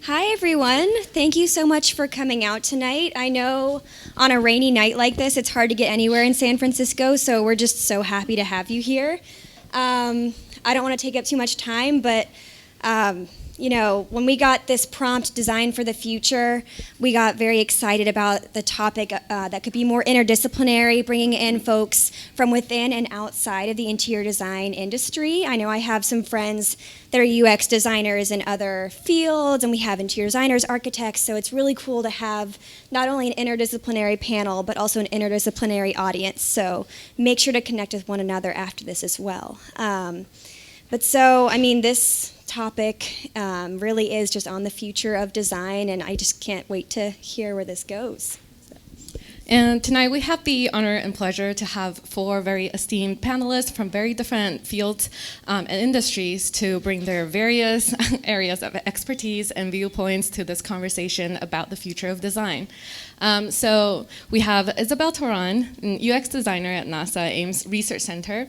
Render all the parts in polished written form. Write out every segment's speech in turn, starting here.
Hi, everyone. Thank you so much for coming out tonight. I know on a rainy night like this, it's hard to get anywhere in San Francisco, so we're just so happy to have you here. I don't want to take up too much time, but when we got this prompt, Design for the Future, we got very excited about the topic that could be more interdisciplinary, bringing in folks from within and outside of the interior design industry. I know I have some friends that are UX designers in other fields, and we have interior designers, architects, so it's really cool to have not only an interdisciplinary panel, but also an interdisciplinary audience. So make sure to connect with one another after this as well. This topic really is just on the future of design, and I just can't wait to hear where this goes. And tonight we have the honor and pleasure to have 4 very esteemed panelists from very different fields and industries to bring their various areas of expertise and viewpoints to this conversation about the future of design. So we have Isabel Toran, an UX designer at NASA Ames Research Center.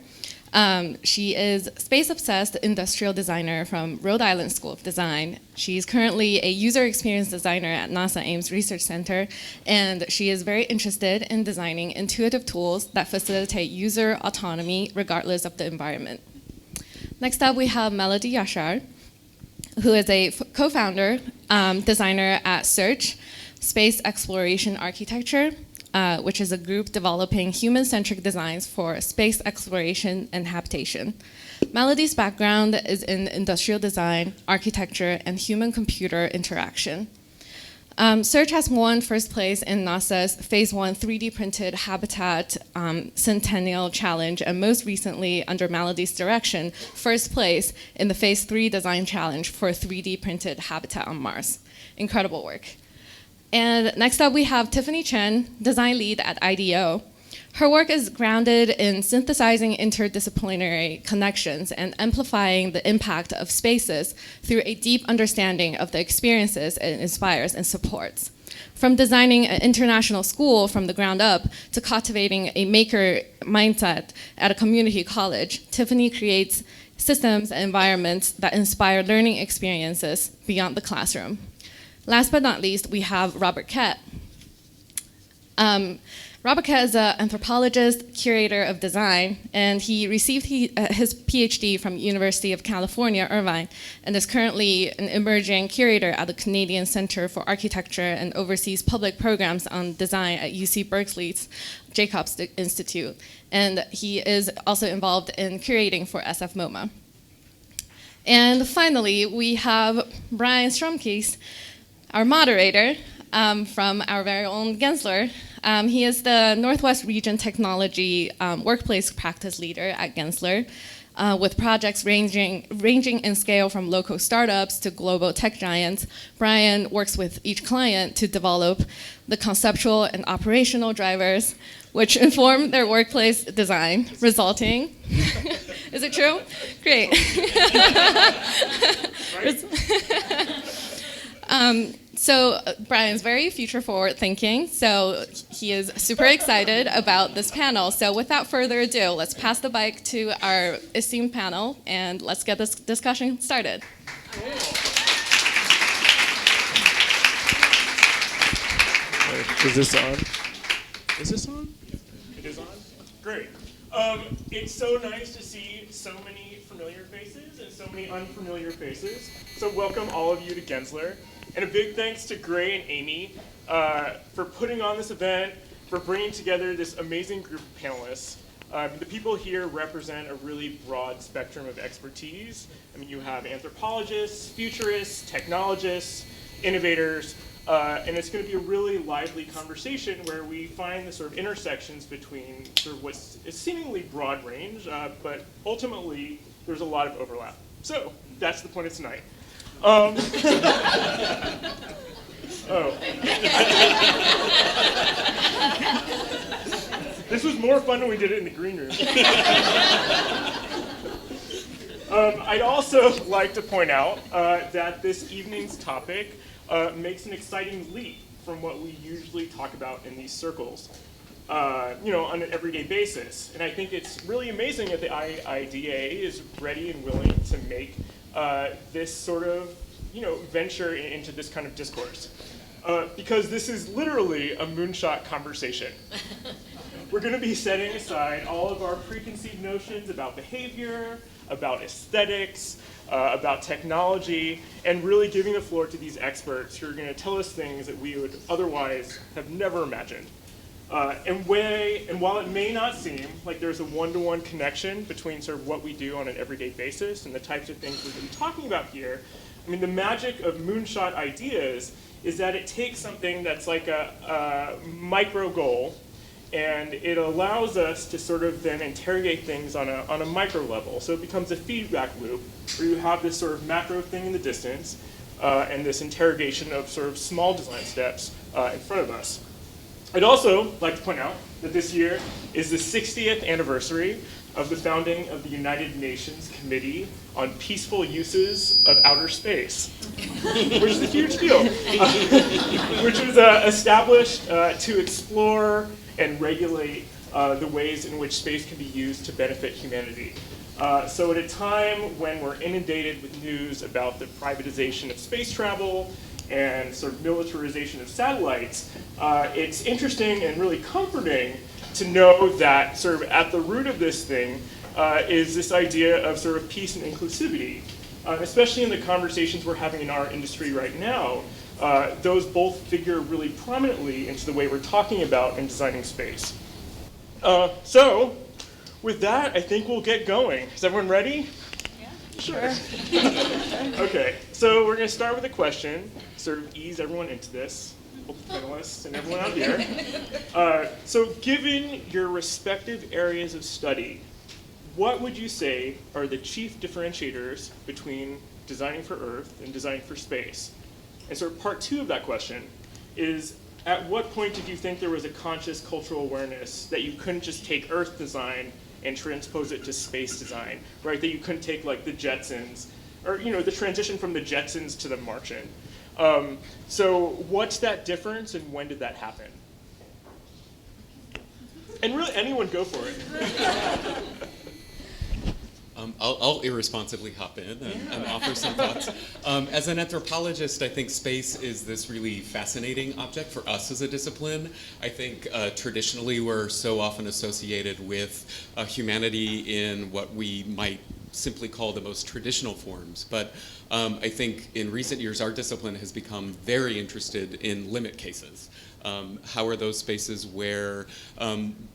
She is space-obsessed industrial designer from Rhode Island School of Design. She's currently a user experience designer at NASA Ames Research Center, and she is very interested in designing intuitive tools that facilitate user autonomy regardless of the environment. Next up, we have Melody Yashar, who is a co-founder, designer at Search, Space Exploration Architecture, which is a group developing human-centric designs for space exploration and habitation. Melody's background is in industrial design, architecture, and human-computer interaction. Search has won first place in NASA's Phase 1 3D printed habitat Centennial Challenge, and most recently, under Melody's direction, first place in the Phase 3 Design Challenge for 3D printed habitat on Mars. Incredible work. And next up, we have Tiffany Chen, design lead at IDEO. Her work is grounded in synthesizing interdisciplinary connections and amplifying the impact of spaces through a deep understanding of the experiences it inspires and supports. From designing an international school from the ground up to cultivating a maker mindset at a community college, Tiffany creates systems and environments that inspire learning experiences beyond the classroom. Last but not least, we have Robert Kett. Robert Kett is an anthropologist, curator of design, and he received his PhD from University of California, Irvine, and is currently an emerging curator at the Canadian Center for Architecture and oversees public programs on design at UC Berkeley's Jacobs Institute. And he is also involved in curating for SF MoMA. And finally, we have Brian Stromkis, our moderator, from our very own Gensler. He is the Northwest Region Technology Workplace Practice Leader at Gensler, with projects ranging in scale from local startups to global tech giants. Brian works with each client to develop the conceptual and operational drivers which inform their workplace design, resulting... Is it true? Great. So Brian's very future-forward thinking, so he is super excited about this panel. So without further ado, let's pass the mic to our esteemed panel, and let's get this discussion started. Is this on? Is this on? It is on? Great. It's so nice to see so many familiar faces and so many unfamiliar faces. So welcome all of you to Gensler. And a big thanks to Gray and Amy for putting on this event, for bringing together this amazing group of panelists. The people here represent a really broad spectrum of expertise. I mean, you have anthropologists, futurists, technologists, innovators, and it's going to be a really lively conversation where we find the sort of intersections between sort of what's a seemingly broad range, but ultimately there's a lot of overlap. So that's the point of tonight. Oh. This was more fun when we did it in the green room. I'd also like to point out that this evening's topic makes an exciting leap from what we usually talk about in these circles, on an everyday basis. And I think it's really amazing that the IIDA is ready and willing to make this sort of venture into this kind of discourse. Because this is literally a moonshot conversation. We're going to be setting aside all of our preconceived notions about behavior, about aesthetics, about technology, and really giving the floor to these experts who are going to tell us things that we would otherwise have never imagined. And while it may not seem like there's a one-to-one connection between sort of what we do on an everyday basis and the types of things we're going to be talking about here, I mean, the magic of moonshot ideas is that it takes something that's like a micro goal, and it allows us to sort of then interrogate things on a micro level. So it becomes a feedback loop where you have this sort of macro thing in the distance and this interrogation of sort of small design steps in front of us. I'd also like to point out that this year is the 60th anniversary of the founding of the United Nations Committee on Peaceful Uses of Outer Space, which is a huge deal, which was established to explore and regulate the ways in which space can be used to benefit humanity. So at a time when we're inundated with news about the privatization of space travel and sort of militarization of satellites, it's interesting and really comforting to know that sort of at the root of this thing is this idea of sort of peace and inclusivity. Especially in the conversations we're having in our industry right now, those both figure really prominently into the way we're talking about and designing space. So with that, I think we'll get going. Is everyone ready? Yeah. Sure. Okay, so we're going to start with a question, sort of ease everyone into this, both the panelists and everyone out here. So given your respective areas of study, what would you say are the chief differentiators between designing for Earth and designing for space? And sort of part two of that question is, at what point did you think there was a conscious cultural awareness that you couldn't just take Earth design and transpose it to space design, right? That you couldn't take like the Jetsons, or the transition from the Jetsons to the Martian. So what's that difference and when did that happen? And really anyone go for it. I'll irresponsibly hop in and offer some thoughts. As an anthropologist, I think space is this really fascinating object for us as a discipline. I think traditionally we're so often associated with humanity in what we might simply call the most traditional forms. But I think in recent years our discipline has become very interested in limit cases. How are those spaces where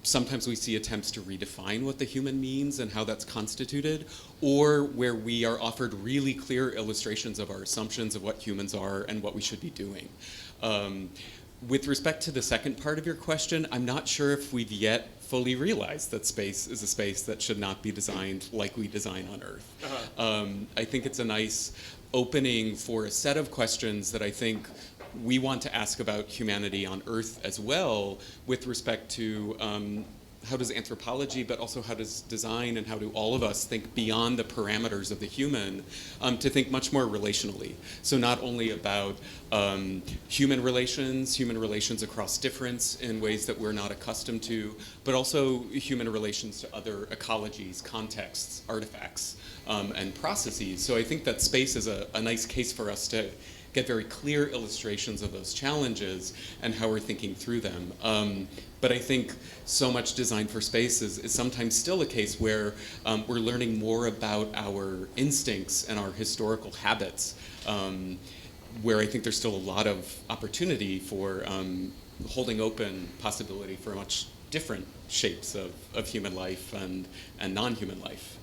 sometimes we see attempts to redefine what the human means and how that's constituted, or where we are offered really clear illustrations of our assumptions of what humans are and what we should be doing. With respect to the second part of your question, I'm not sure if we've yet fully realized that space is a space that should not be designed like we design on Earth. I think it's a nice opening for a set of questions that I think we want to ask about humanity on Earth as well, with respect to how does anthropology, but also how does design and how do all of us think beyond the parameters of the human to think much more relationally. So not only about human relations across difference in ways that we're not accustomed to, but also human relations to other ecologies, contexts, artifacts, and processes. So I think that space is a nice case for us to get very clear illustrations of those challenges and how we're thinking through them. But I think so much design for space is sometimes still a case where we're learning more about our instincts and our historical habits, where I think there's still a lot of opportunity for holding open possibility for much different shapes of human life and non-human life.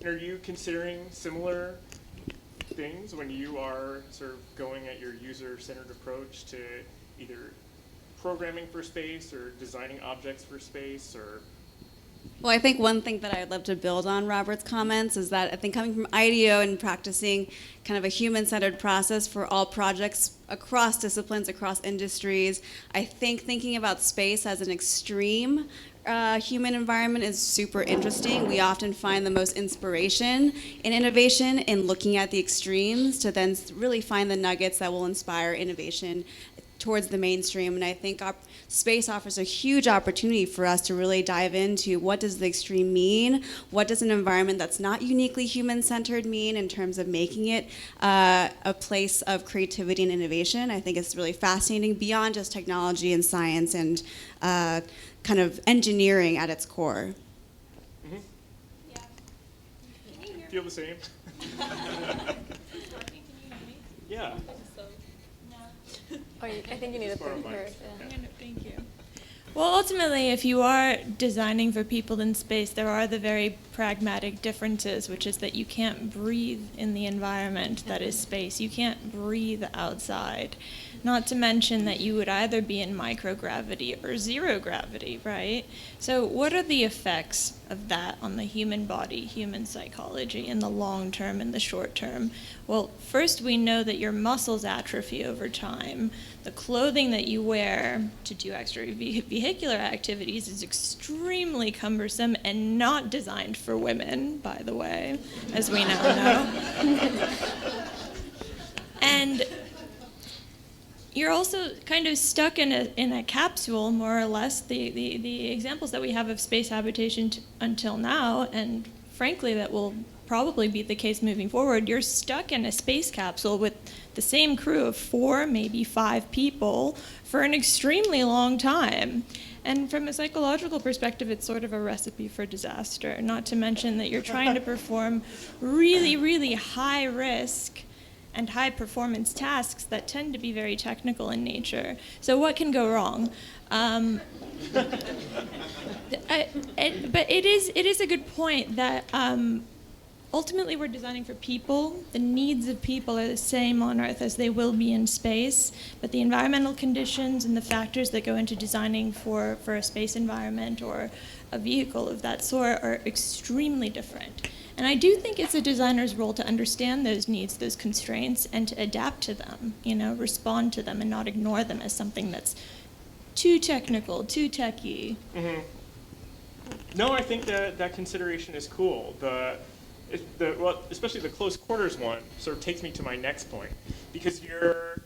Are you considering similar things when you are sort of going at your user-centered approach to either programming for space or designing objects for space, or? Well, I think one thing that I'd love to build on Robert's comments is that I think coming from IIDA and practicing kind of a human-centered process for all projects across disciplines, across industries, I think thinking about space as an extreme human environment is super interesting. We often find the most inspiration and innovation in looking at the extremes to then really find the nuggets that will inspire innovation towards the mainstream. And I think space offers a huge opportunity for us to really dive into what does the extreme mean? What does an environment that's not uniquely human-centered mean in terms of making it a place of creativity and innovation? I think it's really fascinating beyond just technology and science and kind of engineering at its core. Mm-hmm. Yeah. Feel the same? Yeah. Oh, I think you need to put her. Thank you. Well, ultimately, if you are designing for people in space, there are the very pragmatic differences, which is that you can't breathe in the environment that is space. You can't breathe outside. Not to mention that you would either be in microgravity or zero gravity, right? So what are the effects of that on the human body, human psychology, in the long term and the short term? Well, first we know that your muscles atrophy over time. The clothing that you wear to do extravehicular activities is extremely cumbersome and not designed for women, by the way, as we now know. And you're also kind of stuck in a capsule, more or less. The examples that we have of space habitation until now, and frankly that will probably be the case moving forward, you're stuck in a space capsule with the same crew of 4, maybe 5 people for an extremely long time. And from a psychological perspective, it's sort of a recipe for disaster, not to mention that you're trying to perform really, really high risk and high performance tasks that tend to be very technical in nature. So what can go wrong? But it is a good point that ultimately we're designing for people. The needs of people are the same on Earth as they will be in space, but the environmental conditions and the factors that go into designing for a space environment or a vehicle of that sort are extremely different. And I do think it's a designer's role to understand those needs, those constraints, and to adapt to them, respond to them and not ignore them as something that's too technical, too techy. Mm-hmm. No, I think that consideration is cool. Well, especially the close quarters one sort of takes me to my next point, because you're,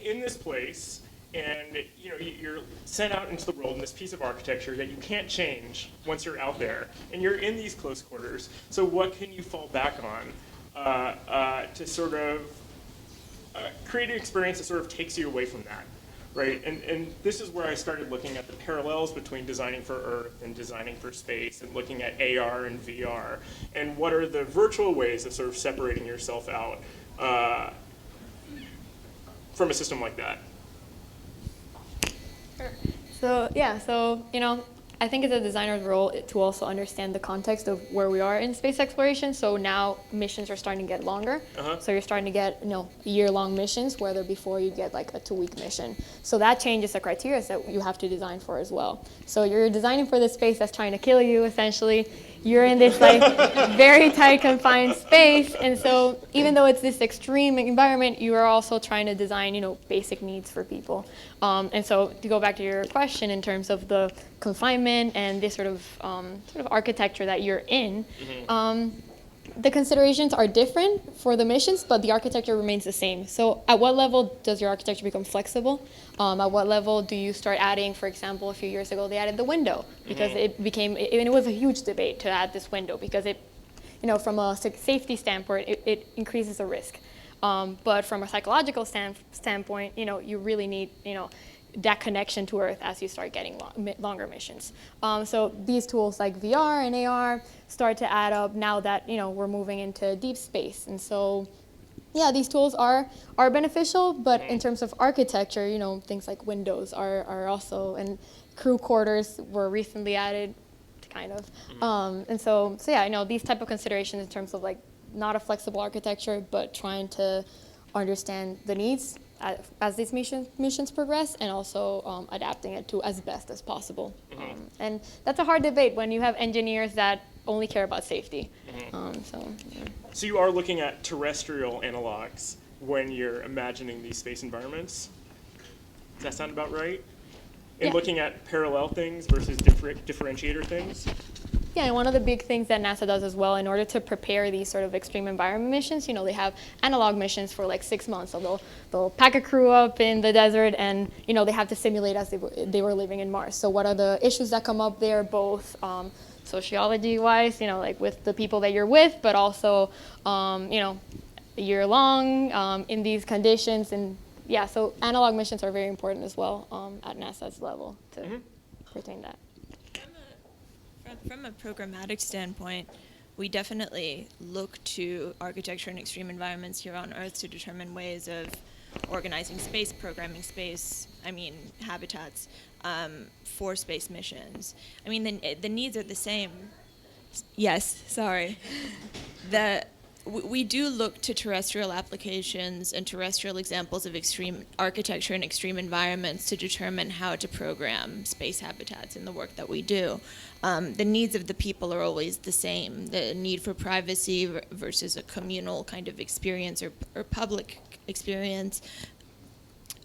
in this place, and you're sent out into the world in this piece of architecture that you can't change once you're out there, and you're in these close quarters. So what can you fall back on to sort of create an experience that sort of takes you away from that, right? And this is where I started looking at the parallels between designing for Earth and designing for space, and looking at AR and VR, and what are the virtual ways of sort of separating yourself out from a system like that. So I think it's a designer's role to also understand the context of where we are in space exploration. So now missions are starting to get longer. So you're starting to get year-long missions, whether before you get like a 2-week mission. So that changes the criteria that you have to design for as well. So you're designing for the space that's trying to kill you, essentially. You're in this very tight, confined space, and so even though it's this extreme environment, you are also trying to design, basic needs for people. And so to go back to your question in terms of the confinement and this sort of architecture that you're in, the considerations are different for the missions, but the architecture remains the same. So at what level does your architecture become flexible? At what level do you start adding, for example, a few years ago, they added the window because it was a huge debate to add this window because it, from a safety standpoint, it increases the risk. But from a psychological standpoint, you really need, that connection to Earth as you start getting longer missions. So these tools like VR and AR start to add up now that we're moving into deep space. And so, yeah, these tools are beneficial, but in terms of architecture, things like windows are also, and crew quarters were recently added, kind of. And so yeah, these type of considerations in terms of not a flexible architecture, but trying to understand the needs as these missions progress, and also adapting it to as best as possible. And that's a hard debate when you have engineers that only care about safety. So you are looking at terrestrial analogs when you're imagining these space environments? Does that sound about right? And looking at parallel things versus differentiator things? Yeah, and one of the big things that NASA does as well, in order to prepare these sort of extreme environment missions, they have analog missions for like 6 months. So they'll pack a crew up in the desert, and they have to simulate as they were living in Mars. So what are the issues that come up there, both sociology-wise, like with the people that you're with, but also, a year long in these conditions. And yeah, so analog missions are very important as well at NASA's level to retain that. From a programmatic standpoint, we definitely look to architecture in extreme environments here on Earth to determine ways of organizing space, programming space, habitats for space missions. The needs are the same. Yes, sorry. We do look to terrestrial applications and terrestrial examples of extreme architecture in extreme environments to determine how to program space habitats in the work that we do. The needs of the people are always the same. The need for privacy versus a communal kind of experience or public experience.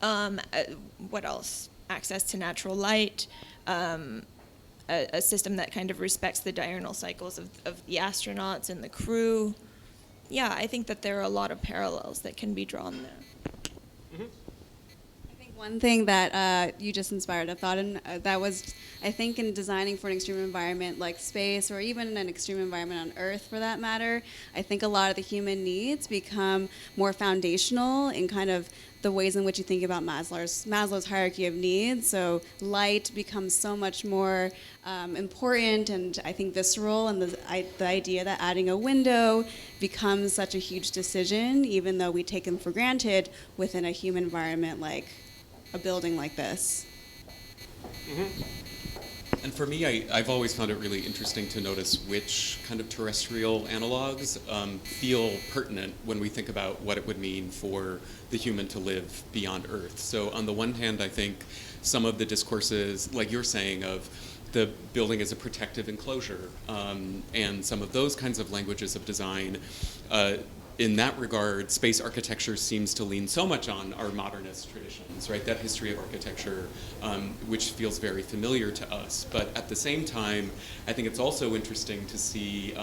What else? Access to natural light. A system that kind of respects the diurnal cycles of the astronauts and the crew. Yeah, I think that there are a lot of parallels that can be drawn there. I think one thing that you just inspired a thought, and that was, I think, in designing for an extreme environment like space, or even an extreme environment on Earth for that matter, I think a lot of the human needs become more foundational in kind of the ways in which you think about Maslow's hierarchy of needs. So light becomes so much more important, and I think visceral, and the idea that adding a window becomes such a huge decision, even though we take them for granted within a human environment like a building like this. And for me, I've always found it really interesting to notice which kind of terrestrial analogs feel pertinent when we think about what it would mean for the human to live beyond Earth. So on the one hand, I think some of the discourses, like you're saying, of the building as a protective enclosure, and some of those kinds of languages of design, in that regard, space architecture seems to lean so much on our modernist traditions, right? That history of architecture, which feels very familiar to us. But at the same time, I think it's also interesting to see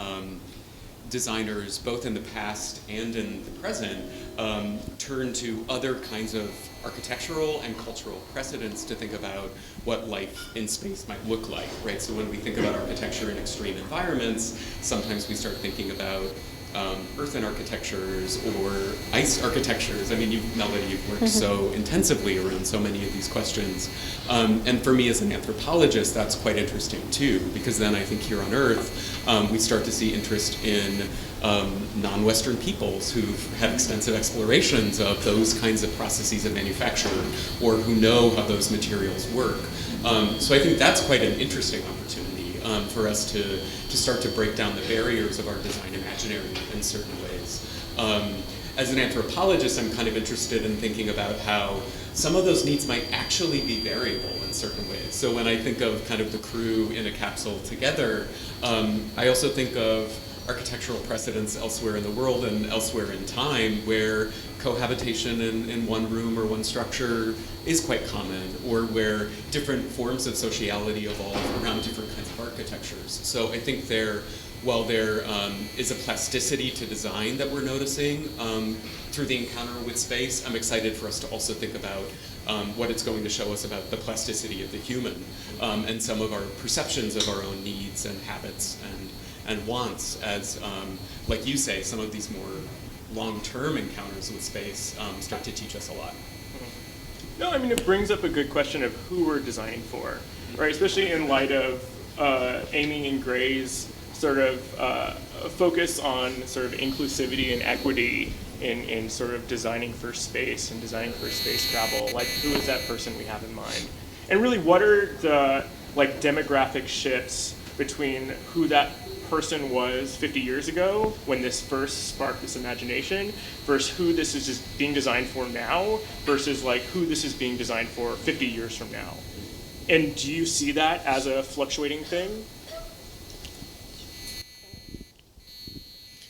designers, both in the past and in the present, turn to other kinds of architectural and cultural precedents to think about what life in space might look like, right? So when we think about architecture in extreme environments, sometimes we start thinking about earthen architectures or ice architectures. Melody, you've worked so intensively around so many of these questions. And for me as an anthropologist, that's quite interesting too, because then I think here on Earth, we start to see interest in non-Western peoples who've had extensive explorations of those kinds of processes of manufacture, or who know how those materials work. So I think that's quite an interesting opportunity for us to start to break down the barriers of our design imaginary in certain ways. As an anthropologist, I'm kind of interested in thinking about how some of those needs might actually be variable in certain ways. So when I think of kind of the crew in a capsule together, I also think of architectural precedents elsewhere in the world and elsewhere in time where cohabitation in one room or one structure is quite common, or where different forms of sociality evolve around different kinds of architectures. So I think while there is a plasticity to design that we're noticing through the encounter with space, I'm excited for us to also think about what it's going to show us about the plasticity of the human and some of our perceptions of our own needs and habits and wants as, like you say, some of these more long-term encounters with space start to teach us a lot. No, it brings up a good question of who we're designing for, right? Especially in light of Amy and Gray's sort of focus on sort of inclusivity and equity in sort of designing for space and designing for space travel. Like, who is that person we have in mind? And really, what are the demographic shifts between who that person was 50 years ago when this first sparked this imagination versus who this is just being designed for now versus who this is being designed for 50 years from now? And do you see that as a fluctuating thing?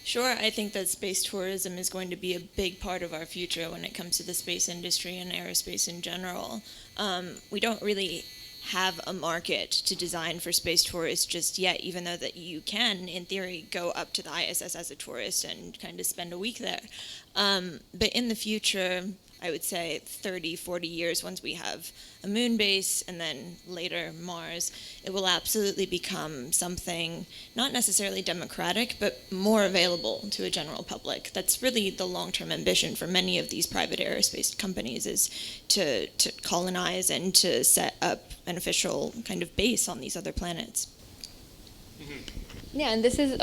Sure, I think that space tourism is going to be a big part of our future when it comes to the space industry and aerospace in general. We don't really have a market to design for space tourists just yet, even though that you can, in theory, go up to the ISS as a tourist and kind of spend a week there. But in the future, I would say 30, 40 years, once we have a moon base and then later Mars, it will absolutely become something not necessarily democratic, but more available to a general public. That's really the long-term ambition for many of these private aerospace companies, is to colonize and to set up an official kind of base on these other planets. Yeah, and this is,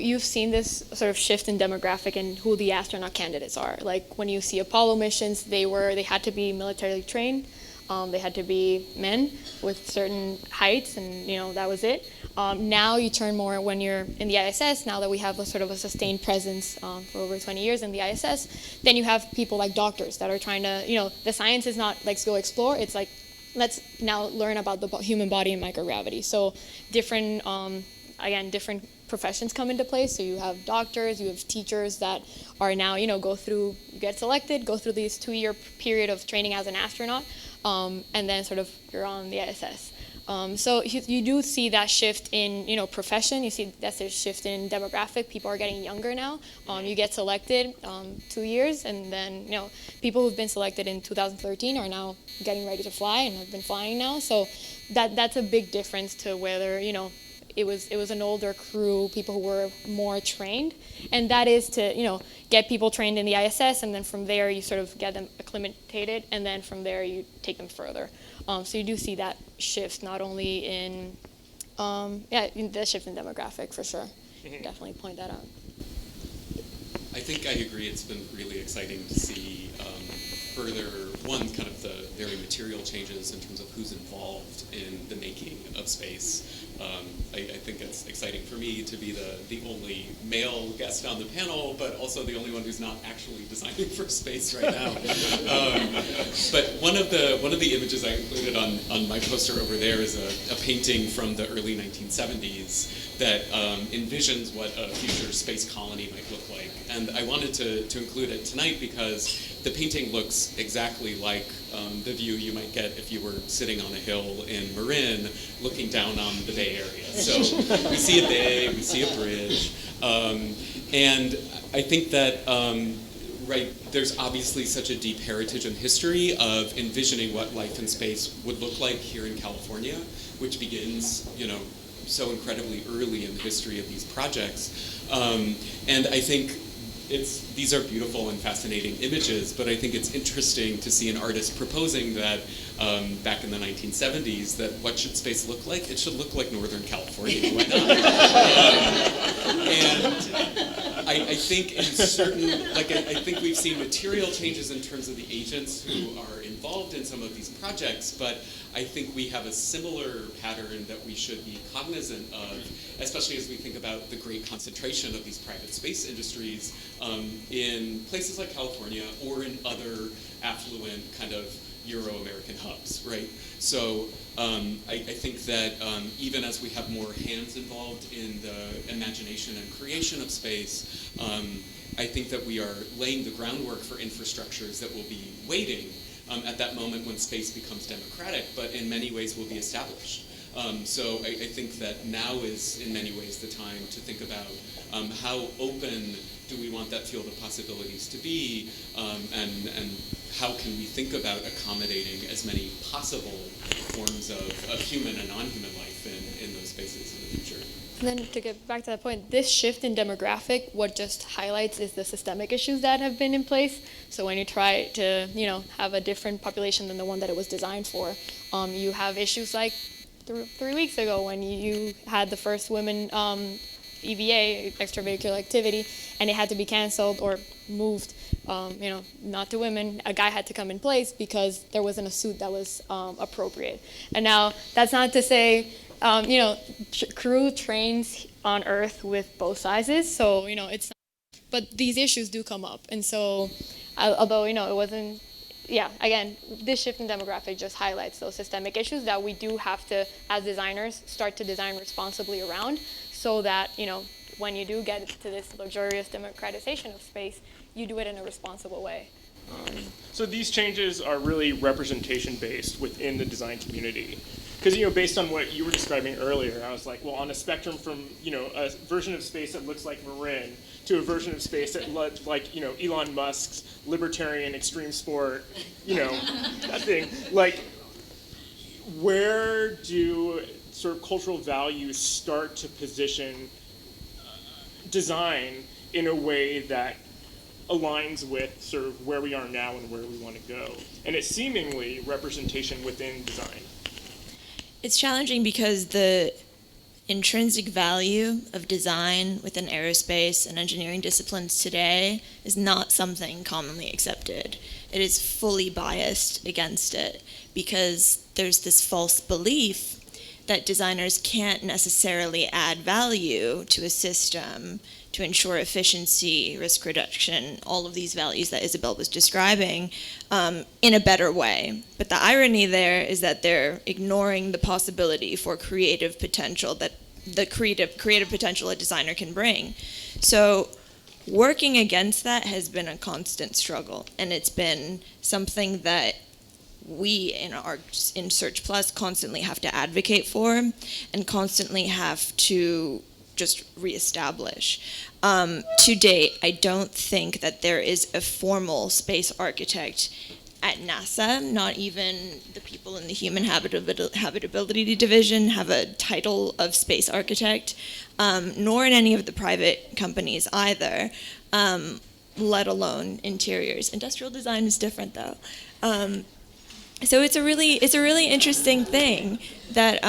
you've seen this sort of shift in demographic and who the astronaut candidates are. Like when you see Apollo missions, they had to be militarily trained. They had to be men with certain heights, and that was it. Now you turn more when you're in the ISS. Now that we have a sort of a sustained presence for over 20 years in the ISS, then you have people like doctors that are trying to, the science is not let's go explore. It's like let's now learn about the human body and microgravity. So different professions come into play. So you have doctors, you have teachers that are now, get selected, go through this 2-year period of training as an astronaut, and then sort of you're on the ISS. So you do see that shift in, profession. You see that's a shift in demographic. People are getting younger now. You get selected 2 years, and then, people who've been selected in 2013 are now getting ready to fly and have been flying now. So that's a big difference to whether, it was an older crew, people who were more trained, and that is to get people trained in the ISS, and then from there you sort of get them acclimated, and then from there you take them further. So you do see that shift not only in the shift in demographic for sure. Definitely point that out. I think I agree. It's been really exciting to see further, kind of the very material changes in terms of who's involved in the making of space. I think it's exciting for me to be the only male guest on the panel, but also the only one who's not actually designing for space right now. But one of the images I included on my poster over there is a painting from the early 1970s that envisions what a future space colony might look like. And I wanted to include it tonight because the painting looks exactly like the view you might get if you were sitting on a hill in Marin looking down on the Bay Area. So we see a bay, we see a bridge, and I think that there's obviously such a deep heritage and history of envisioning what life in space would look like here in California, which begins, so incredibly early in the history of these projects. And I think these are beautiful and fascinating images, but I think it's interesting to see an artist proposing that back in the 1970s, that what should space look like? It should look like Northern California. Why not? And I think in certain, I think we've seen material changes in terms of the agents who are involved in some of these projects, but I think we have a similar pattern that we should be cognizant of, especially as we think about the great concentration of these private space industries in places like California or in other affluent kind of Euro-American hubs, right? So I think that even as we have more hands involved in the imagination and creation of space, I think that we are laying the groundwork for infrastructures that will be waiting at that moment when space becomes democratic, but in many ways will be established. So I think that now is in many ways the time to think about how open do we want that field of possibilities to be, and how can we think about accommodating as many possible forms of human and non-human life in those spaces in the future. And then to get back to that point, this shift in demographic, what just highlights is the systemic issues that have been in place. So when you try to, have a different population than the one that it was designed for, you have issues like 3 weeks ago when you had the first women EVA, extravehicular activity, and it had to be canceled or moved, not to women. A guy had to come in place because there wasn't a suit that was appropriate. And now that's not to say, crew trains on Earth with both sizes, so, it's not, but these issues do come up. And so, although, it wasn't, again, this shift in demographic just highlights those systemic issues that we do have to, as designers, start to design responsibly around, so that, when you do get to this luxurious democratization of space, you do it in a responsible way. So these changes are really representation based within the design community. because based on what you were describing earlier, I was like, well, on a spectrum from a version of space that looks like Marin to a version of space that looks like Elon Musk's libertarian extreme sport, that thing. Like, where do sort of cultural values start to position design in a way that aligns with sort of where we are now and where we want to go? And it's seemingly representation within design. It's challenging because the intrinsic value of design within aerospace and engineering disciplines today is not something commonly accepted. It is fully biased against it because there's this false belief that designers can't necessarily add value to a system to ensure efficiency, risk reduction, all of these values that Isabel was describing in a better way. But the irony there is that they're ignoring the possibility for creative potential, that the creative potential a designer can bring. So working against that has been a constant struggle, and it's been something that we in Search Plus constantly have to advocate for and constantly have to just reestablish. To date, I don't think that there is a formal space architect at NASA. Not even the people in the Human Habitability Division have a title of space architect, nor in any of the private companies either, let alone interiors. Industrial design is different though. So it's a really interesting thing that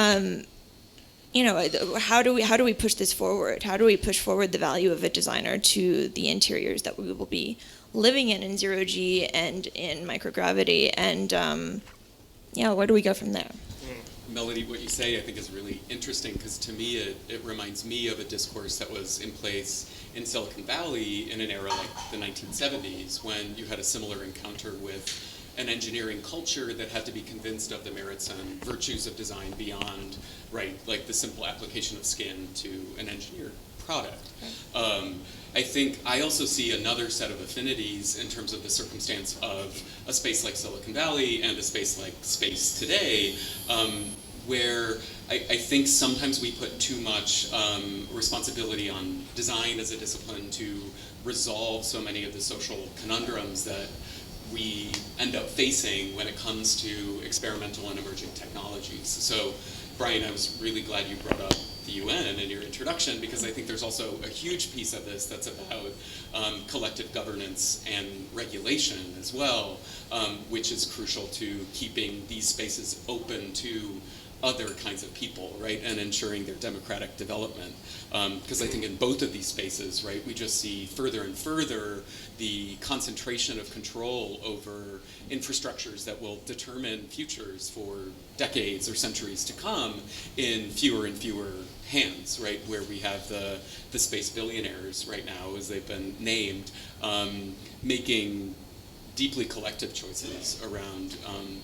how do we push this forward? How do we push forward the value of a designer to the interiors that we will be living in zero G and in microgravity? And where do we go from there? Melody, what you say I think is really interesting because to me it reminds me of a discourse that was in place in Silicon Valley in an era like the 1970s when you had a similar encounter with an engineering culture that had to be convinced of the merits and virtues of design beyond, right, like the simple application of skin to an engineered product. I think I also see another set of affinities in terms of the circumstance of a space like Silicon Valley and a space like space today, where I think sometimes we put too much responsibility on design as a discipline to resolve so many of the social conundrums that we end up facing when it comes to experimental and emerging technologies. So, Brian, I was really glad you brought up the UN in your introduction because I think there's also a huge piece of this that's about collective governance and regulation as well, which is crucial to keeping these spaces open to other kinds of people, right, and ensuring their democratic development. Because I think in both of these spaces, right, we just see further and further the concentration of control over infrastructures that will determine futures for decades or centuries to come in fewer and fewer hands, right, where we have the space billionaires right now, as they've been named, making deeply collective choices around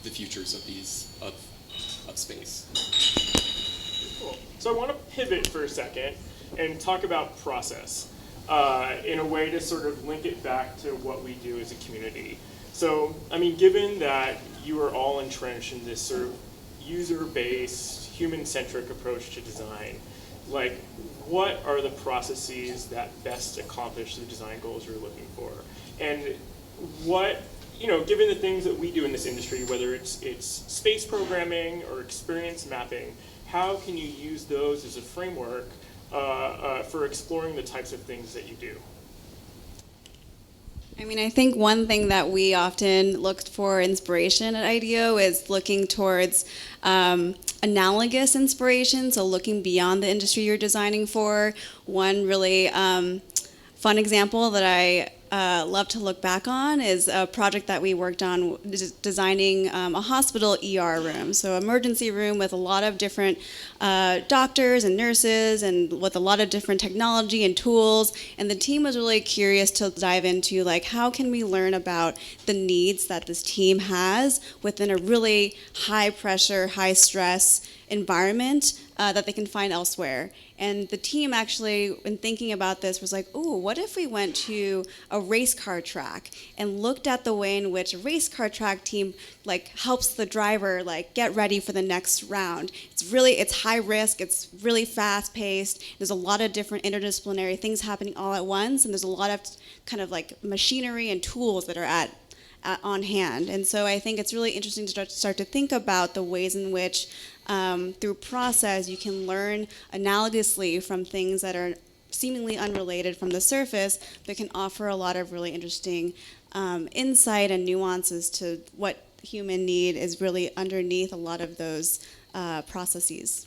the futures of these of space. Cool. So I want to pivot for a second and talk about process in a way to sort of link it back to what we do as a community. So, I mean, given that you are all entrenched in this sort of user-based, human-centric approach to design, like, what are the processes that best accomplish the design goals you're looking for? And what, given the things that we do in this industry, whether it's space programming or experience mapping, how can you use those as a framework for exploring the types of things that you do? I mean, I think one thing that we often look for inspiration at IDEO is looking towards analogous inspiration, so looking beyond the industry you're designing for. One really fun example that I love to look back on is a project that we worked on designing a hospital ER room, so emergency room with a lot of different doctors and nurses and with a lot of different technology and tools, and the team was really curious to dive into like how can we learn about the needs that this team has within a really high pressure, high stress environment that they can find elsewhere. And the team actually, when thinking about this, was like, ooh, what if we went to a race car track and looked at the way in which a race car track team like helps the driver like get ready for the next round. It's high risk, it's really fast paced, there's a lot of different interdisciplinary things happening all at once, and there's a lot of kind of like machinery and tools that are on hand. And so I think it's really interesting to start to think about the ways in which through process you can learn analogously from things that are seemingly unrelated from the surface, but can offer a lot of really interesting insight and nuances to what human need is really underneath a lot of those processes.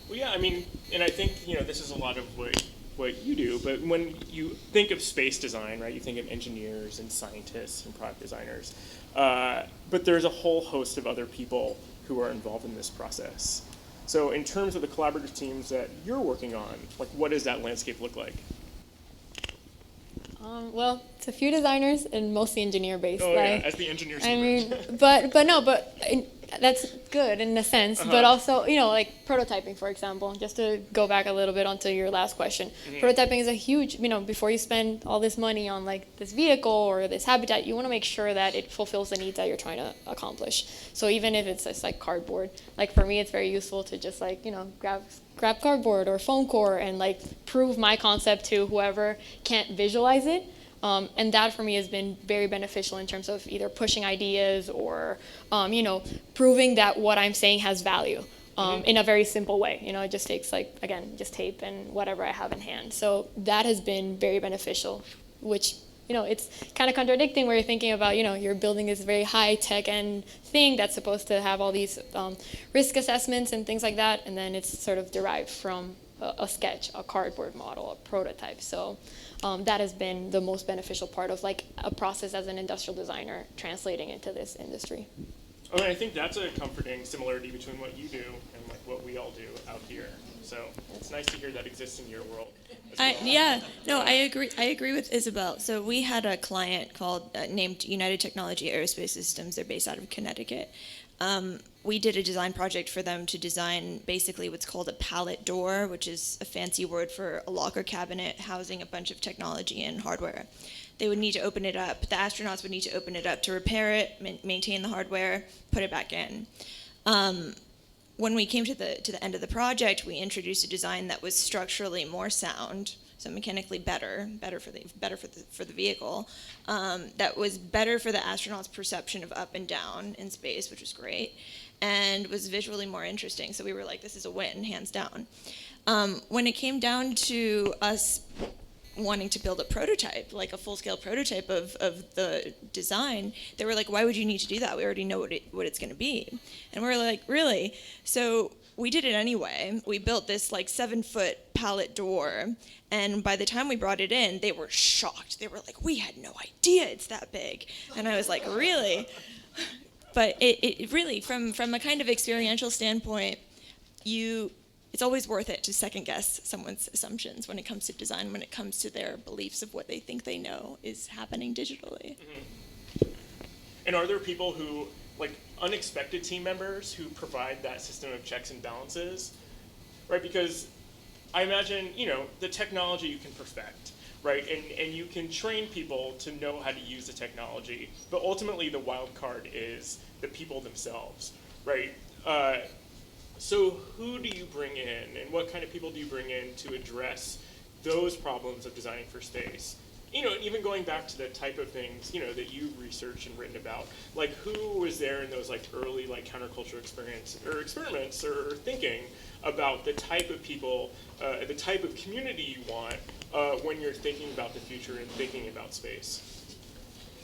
Well, yeah, I mean, and I think, this is a lot of what you do, but when you think of space design, right, you think of engineers and scientists and product designers, but there's a whole host of other people who are involved in this process. So in terms of the collaborative teams that you're working on, like, what does that landscape look like? Well, it's a few designers and mostly engineer-based. Oh, yeah, as the engineers. I mean, but that's good in a sense. But also, like prototyping, for example. Just to go back a little bit onto your last question, prototyping is a huge. Before you spend all this money on like this vehicle or this habitat, you want to make sure that it fulfills the needs that you're trying to accomplish. So even if it's just like cardboard, like for me, it's very useful to just like grab cardboard or foam core and like prove my concept to whoever can't visualize it. And that for me has been very beneficial in terms of either pushing ideas or, proving that what I'm saying has value in a very simple way. It just takes just tape and whatever I have in hand. So that has been very beneficial, which, it's kind of contradicting where you're thinking about, you're building this very high tech end thing that's supposed to have all these risk assessments and things like that. And then it's sort of derived from a sketch, a cardboard model, a prototype. So that has been the most beneficial part of like a process as an industrial designer translating into this industry. I mean, I think that's a comforting similarity between what you do and like what we all do out here. So it's nice to hear that exists in your world. I agree with Isabel. So we had a client named United Technology Aerospace Systems. They're based out of Connecticut. We did a design project for them to design basically what's called a pallet door, which is a fancy word for a locker cabinet housing a bunch of technology and hardware. They would need to open it up. The astronauts would need to open it up to repair it, maintain the hardware, put it back in. When we came to the end of the project, we introduced a design that was structurally more sound, so mechanically better for the vehicle. That was better for the astronauts' perception of up and down in space, which was great, and was visually more interesting. So we were like, this is a win, hands down. When it came down to us wanting to build a prototype, like a full-scale prototype of the design, they were like, why would you need to do that? We already know what it's going to be. And we were like, really? So we did it anyway. We built this like 7-foot pallet door, and by the time we brought it in, they were shocked. They were like, we had no idea it's that big. And I was like, really? But it really, from a kind of experiential standpoint, it's always worth it to second guess someone's assumptions when it comes to design, when it comes to their beliefs of what they think they know is happening digitally. Mm-hmm. And are there people who, like unexpected team members who provide that system of checks and balances, right? Because I imagine, the technology you can perfect, right? And you can train people to know how to use the technology, but ultimately the wild card is the people themselves, right? So who do you bring in, and what kind of people do you bring in to address those problems of designing for space? Even going back to the type of things, that you've researched and written about, like who was there in those like early like counterculture experiments or thinking about the type of people, the type of community you want when you're thinking about the future and thinking about space?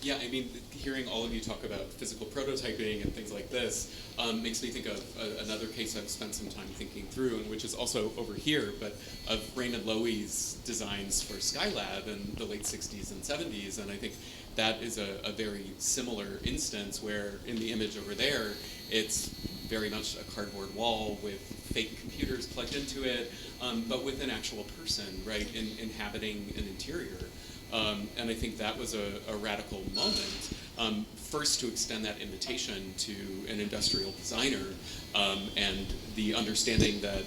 Yeah, I mean, hearing all of you talk about physical prototyping and things like this makes me think of another case I've spent some time thinking through, and which is also over here, but of Raymond Loewy's designs for Skylab in the late 60s and 70s, and I think that is a very similar instance where in the image over there, it's very much a cardboard wall with fake computers plugged into it, but with an actual person, right, inhabiting an interior. And I think that was a radical moment. First, to extend that invitation to an industrial designer and the understanding that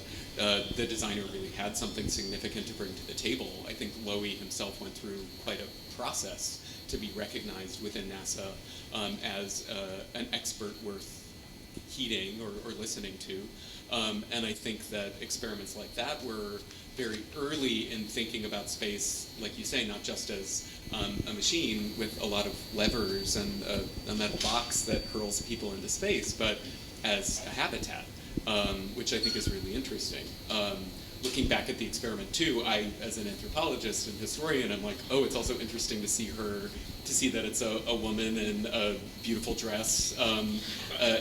the designer really had something significant to bring to the table. I think Lowy himself went through quite a process to be recognized within NASA as an expert worth heeding or listening to. And I think that experiments like that were very early in thinking about space, like you say, not just as a machine with a lot of levers and a metal box that hurls people into space, but as a habitat, which I think is really interesting. Looking back at the experiment too, I, as an anthropologist and historian, I'm like, oh, it's also interesting to see that it's a woman in a beautiful dress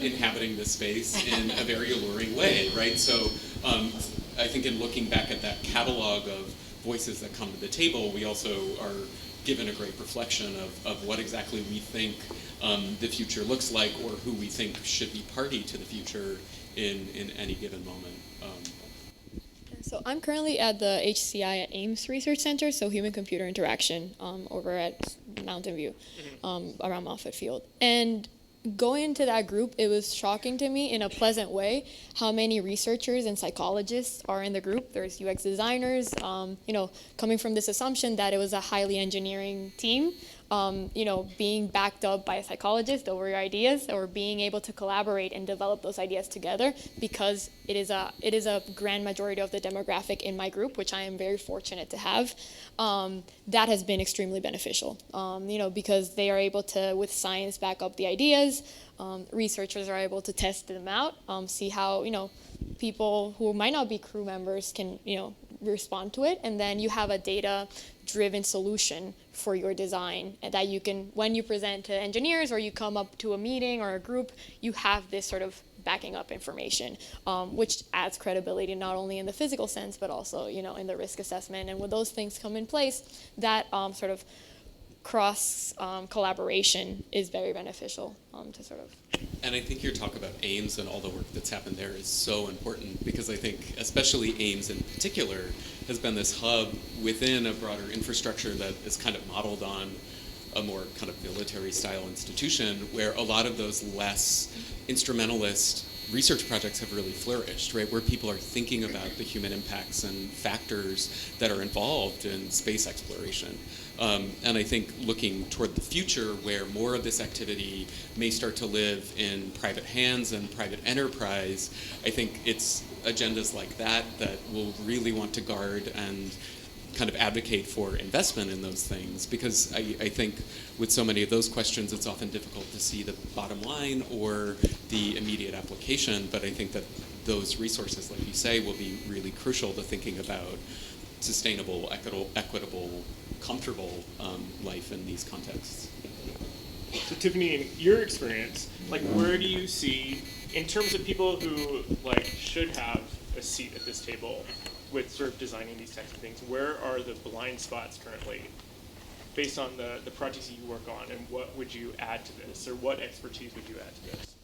inhabiting this space in a very alluring way, right? So I think in looking back at that catalog of voices that come to the table, we also are given a great reflection of what exactly we think the future looks like, or who we think should be party to the future in any given moment. So I'm currently at the HCI at Ames Research Center, so human-computer interaction over at Mountain View, around Moffett Field. And going into that group, it was shocking to me in a pleasant way how many researchers and psychologists are in the group. There's UX designers, coming from this assumption that it was a highly engineering team, being backed up by a psychologist over your ideas, or being able to collaborate and develop those ideas together, because it is a grand majority of the demographic in my group, which I am very fortunate to have. That has been extremely beneficial, because they are able to, with science, back up the ideas. Researchers are able to test them out, see how, people who might not be crew members can, respond to it. And then you have a data-driven solution for your design, and that you can, when you present to engineers or you come up to a meeting or a group, you have this sort of backing up information, which adds credibility not only in the physical sense, but also, in the risk assessment. And when those things come in place, that sort of cross collaboration is very beneficial to sort of. And I think your talk about Ames and all the work that's happened there is so important, because I think especially Ames in particular has been this hub within a broader infrastructure that is kind of modeled on a more kind of military style institution, where a lot of those less instrumentalist research projects have really flourished, right? Where people are thinking about the human impacts and factors that are involved in space exploration. And I think looking toward the future, where more of this activity may start to live in private hands and private enterprise, I think it's agendas like that that will really want to guard and kind of advocate for investment in those things, because I think with so many of those questions, it's often difficult to see the bottom line or the immediate application. But I think that those resources, like you say, will be really crucial to thinking about sustainable, equitable, comfortable life in these contexts. So Tiffany, in your experience, where do you see, in terms of people who should have a seat at this table with sort of designing these types of things, where are the blind spots currently, based on the projects that you work on, and what would you add to this, or what expertise would you add to this?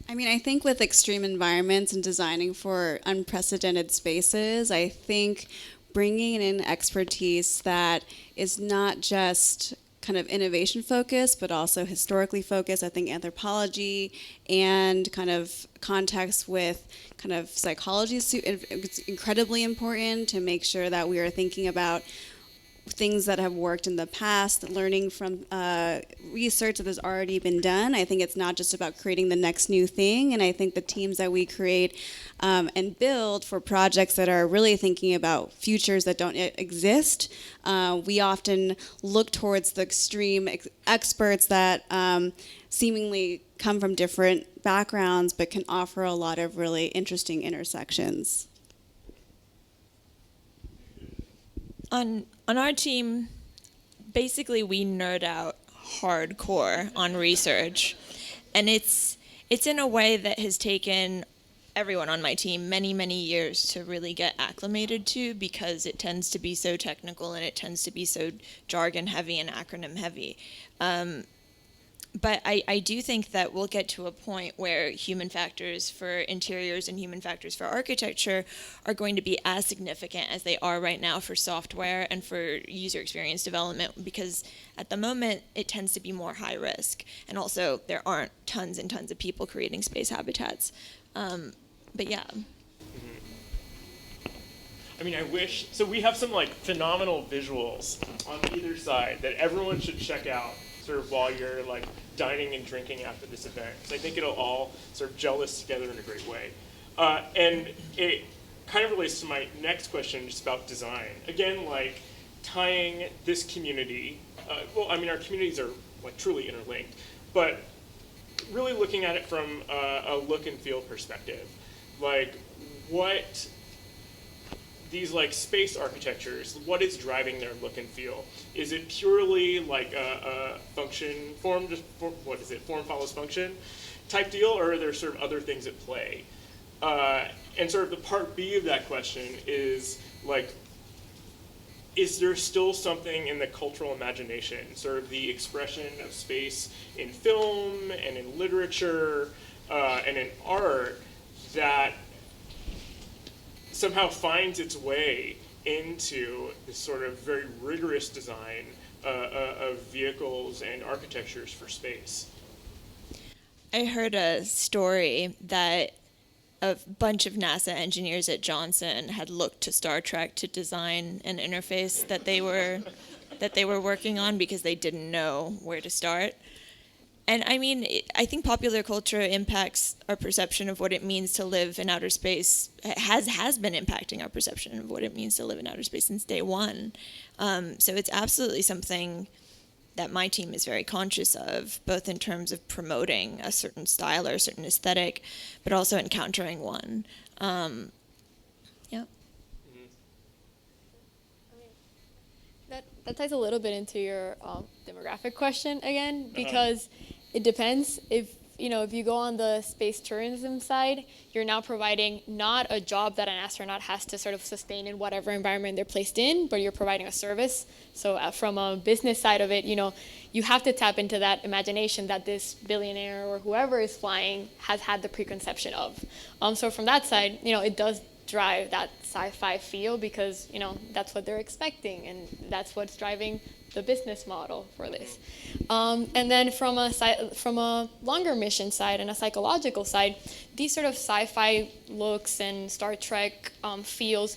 I think with extreme environments and designing for unprecedented spaces, I think bringing in expertise that is not just kind of innovation focused, but also historically focused. I think anthropology and kind of context with kind of psychology is incredibly important to make sure that we are thinking about things that have worked in the past, learning from research that has already been done. I think it's not just about creating the next new thing, and I think the teams that we create and build for projects that are really thinking about futures that don't yet exist, we often look towards the extreme experts that seemingly come from different backgrounds but can offer a lot of really interesting intersections. On our team, basically we nerd out hardcore on research, and it's in a way that has taken everyone on my team many years to really get acclimated to, because it tends to be so technical and it tends to be so jargon heavy and acronym heavy. But I do think that we'll get to a point where human factors for interiors and human factors for architecture are going to be as significant as they are right now for software and for user experience development, because at the moment it tends to be more high risk. And also there aren't tons and tons of people creating space habitats. But yeah. I mean, I wish, so we have some like phenomenal visuals on either side that everyone should check out sort of while you're like dining and drinking after this event. So I think it'll all sort of gel this together in a great way. And it kind of relates to my next question, just about design. Again, like tying this community, well, I mean, our communities are like truly interlinked, but really looking at it from a look and feel perspective. Like what these like space architectures, what is driving their look and feel? Is it purely like a function, form follows function type deal, or are there sort of other things at play? And sort of the part B of that question is like, is there still something in the cultural imagination, sort of the expression of space in film and in literature and in art that somehow finds its way into this sort of very rigorous design of vehicles and architectures for space? I heard a story that a bunch of NASA engineers at Johnson had looked to Star Trek to design an interface that they were working on because they didn't know where to start. And I mean, I think popular culture impacts our perception of what it means to live in outer space, has been impacting our perception of what it means to live in outer space since day one. So it's absolutely something that my team is very conscious of, both in terms of promoting a certain style or a certain aesthetic, but also encountering one. Yeah. That ties a little bit into your demographic question again, because it depends. If you go on the space tourism side, you're now providing not a job that an astronaut has to sort of sustain in whatever environment they're placed in, but you're providing a service. So from a business side of it, you have to tap into that imagination that this billionaire or whoever is flying has had the preconception of. So from that side, it does drive that sci-fi feel, because that's what they're expecting, and that's what's driving the business model for this. And then from a longer mission side and a psychological side, these sort of sci-fi looks and Star Trek feels,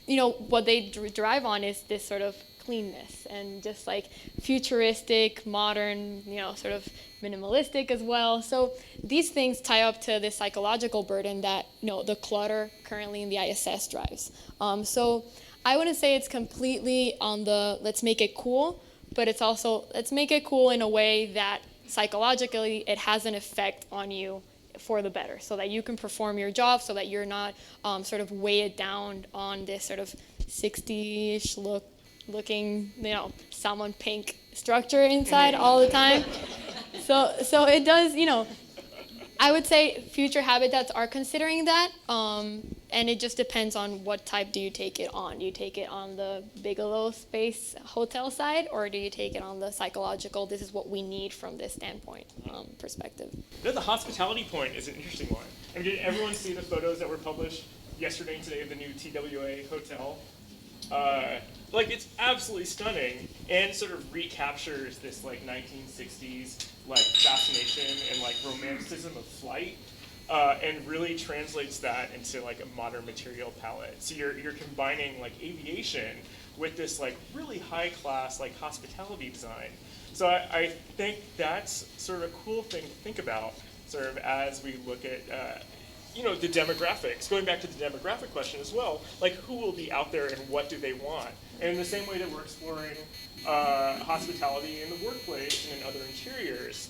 what they drive on is this sort of cleanness and just like futuristic, modern, sort of minimalistic as well. So these things tie up to this psychological burden that the clutter currently in the ISS drives. So I wouldn't say it's completely on the let's make it cool, but it's also let's make it cool in a way that psychologically it has an effect on you for the better, so that you can perform your job, so that you're not sort of weighed down on this sort of 60-ish looking, salmon pink structure inside all the time. So it does, I would say future habitats are considering that, and it just depends on what type do you take it on. Do you take it on the Bigelow Space Hotel side, or do you take it on the psychological, this is what we need from this standpoint perspective? The hospitality point is an interesting one. I mean, did everyone see the photos that were published yesterday and today of the new TWA hotel? It's absolutely stunning, and sort of recaptures this 1960s fascination and romanticism of flight, and really translates that into a modern material palette. So you're combining aviation with this really high class hospitality design. So I think that's sort of a cool thing to think about, sort of as we look at the demographics. Going back to the demographic question as well, who will be out there and what do they want? And in the same way that we're exploring hospitality in the workplace and in other interiors,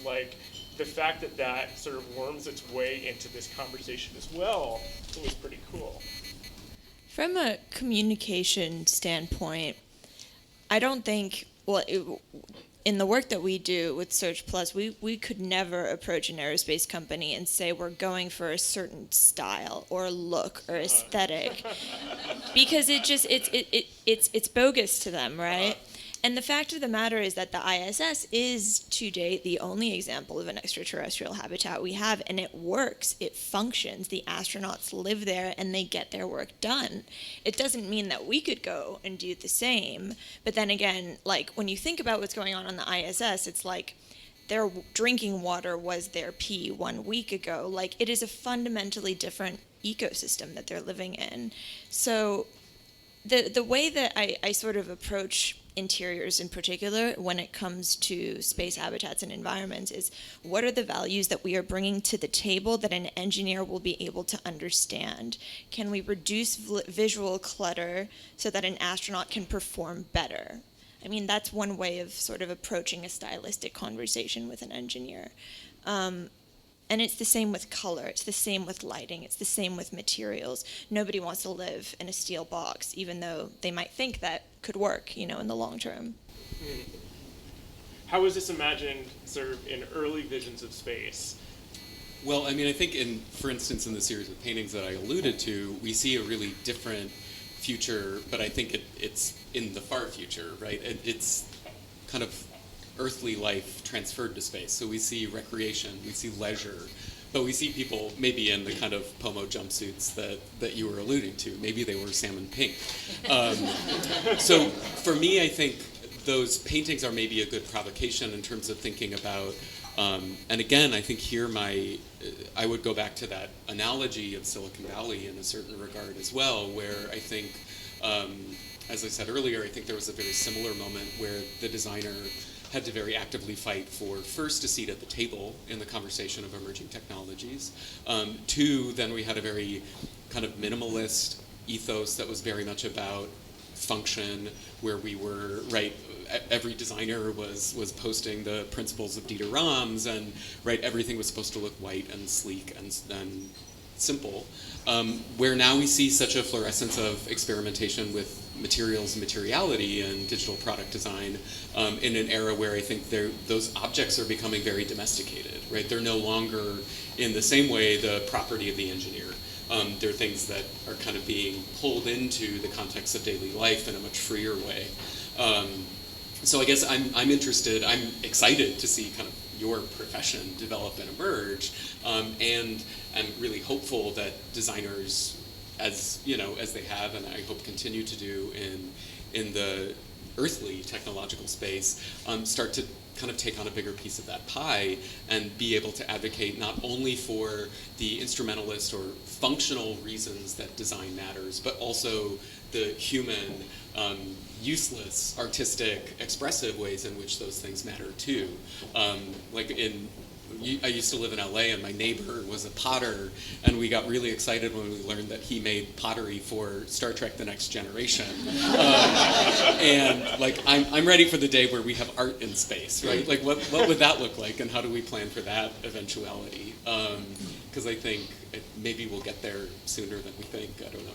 the fact that that sort of worms its way into this conversation as well, I think is pretty cool. From a communication standpoint, I don't think, in the work that we do with Search Plus, we could never approach an aerospace company and say we're going for a certain style or look or aesthetic, because it's bogus to them, right? And the fact of the matter is that the ISS is, to date, the only example of an extraterrestrial habitat we have, and it works, it functions. The astronauts live there, and they get their work done. It doesn't mean that we could go and do the same, but then again, like, when you think about what's going on the ISS, it's like their drinking water was their pee 1 week ago. Like, it is a fundamentally different ecosystem that they're living in. So the way that I sort of approach interiors in particular when it comes to space habitats and environments is, what are the values that we are bringing to the table that an engineer will be able to understand? Can we reduce visual clutter so that an astronaut can perform better? I mean, that's one way of sort of approaching a stylistic conversation with an engineer. And it's the same with color, it's the same with lighting, it's the same with materials. Nobody wants to live in a steel box, even though they might think that could work, in the long term. How was this imagined sort of in early visions of space? Well, I mean, I think for instance, in the series of paintings that I alluded to, we see a really different future, but I think it's in the far future, right? It's kind of earthly life transferred to space. So we see recreation, we see leisure, but we see people maybe in the kind of Pomo jumpsuits that you were alluding to. Maybe they were salmon pink. So for me, I think those paintings are maybe a good provocation in terms of thinking about, and again, I think here I would go back to that analogy of Silicon Valley in a certain regard as well, where I think, as I said earlier, I think there was a very similar moment where the designer had to very actively fight for, first, a seat at the table in the conversation of emerging technologies. Two, then we had a very kind of minimalist ethos that was very much about function, where we were, right, every designer was posting the principles of Dieter Rams, and right, everything was supposed to look white and sleek and simple. Where now we see such a fluorescence of experimentation with materials and materiality and digital product design in an era where I think those objects are becoming very domesticated, right? They're no longer in the same way the property of the engineer. They're things that are kind of being pulled into the context of daily life in a much freer way. So I guess I'm interested, I'm excited to see kind of your profession develop and emerge, and I'm really hopeful that designers, as they have, and I hope continue to do in the earthly technological space, start to kind of take on a bigger piece of that pie and be able to advocate not only for the instrumentalist or functional reasons that design matters, but also the human, useless, artistic, expressive ways in which those things matter too. I used to live in LA, and my neighbor was a potter, and we got really excited when we learned that he made pottery for Star Trek: The Next Generation. And I'm ready for the day where we have art in space, right? Like, what would that look like, and how do we plan for that eventuality? Because I think maybe we'll get there sooner than we think. I don't know.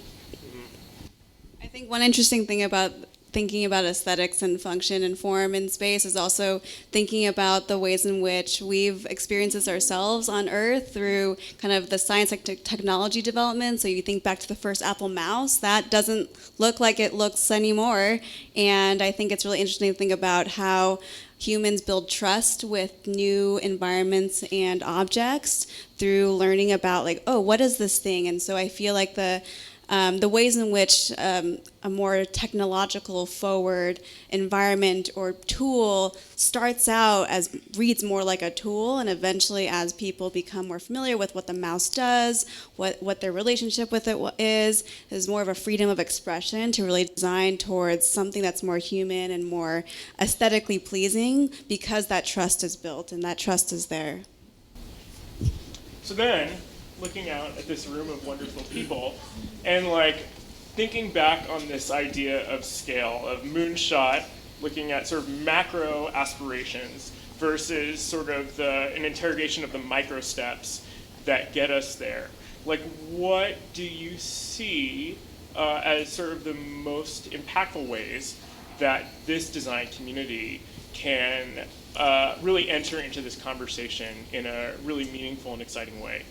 I think one interesting thing about thinking about aesthetics and function and form in space is also thinking about the ways in which we've experienced this ourselves on Earth through kind of the science and technology development. So you think back to the first Apple mouse, that doesn't look like it looks anymore. And I think it's really interesting to think about how humans build trust with new environments and objects through learning about, like, oh, what is this thing? And so I feel like the ways in which a more technological forward environment or tool starts out as reads more like a tool, and eventually as people become more familiar with what the mouse does, what their relationship with it is more of a freedom of expression to really design towards something that's more human and more aesthetically pleasing, because that trust is built and that trust is there. So then, looking out at this room of wonderful people, and thinking back on this idea of scale, of moonshot, looking at sort of macro aspirations versus sort of an interrogation of the micro steps that get us there. What do you see as sort of the most impactful ways that this design community can really enter into this conversation in a really meaningful and exciting way?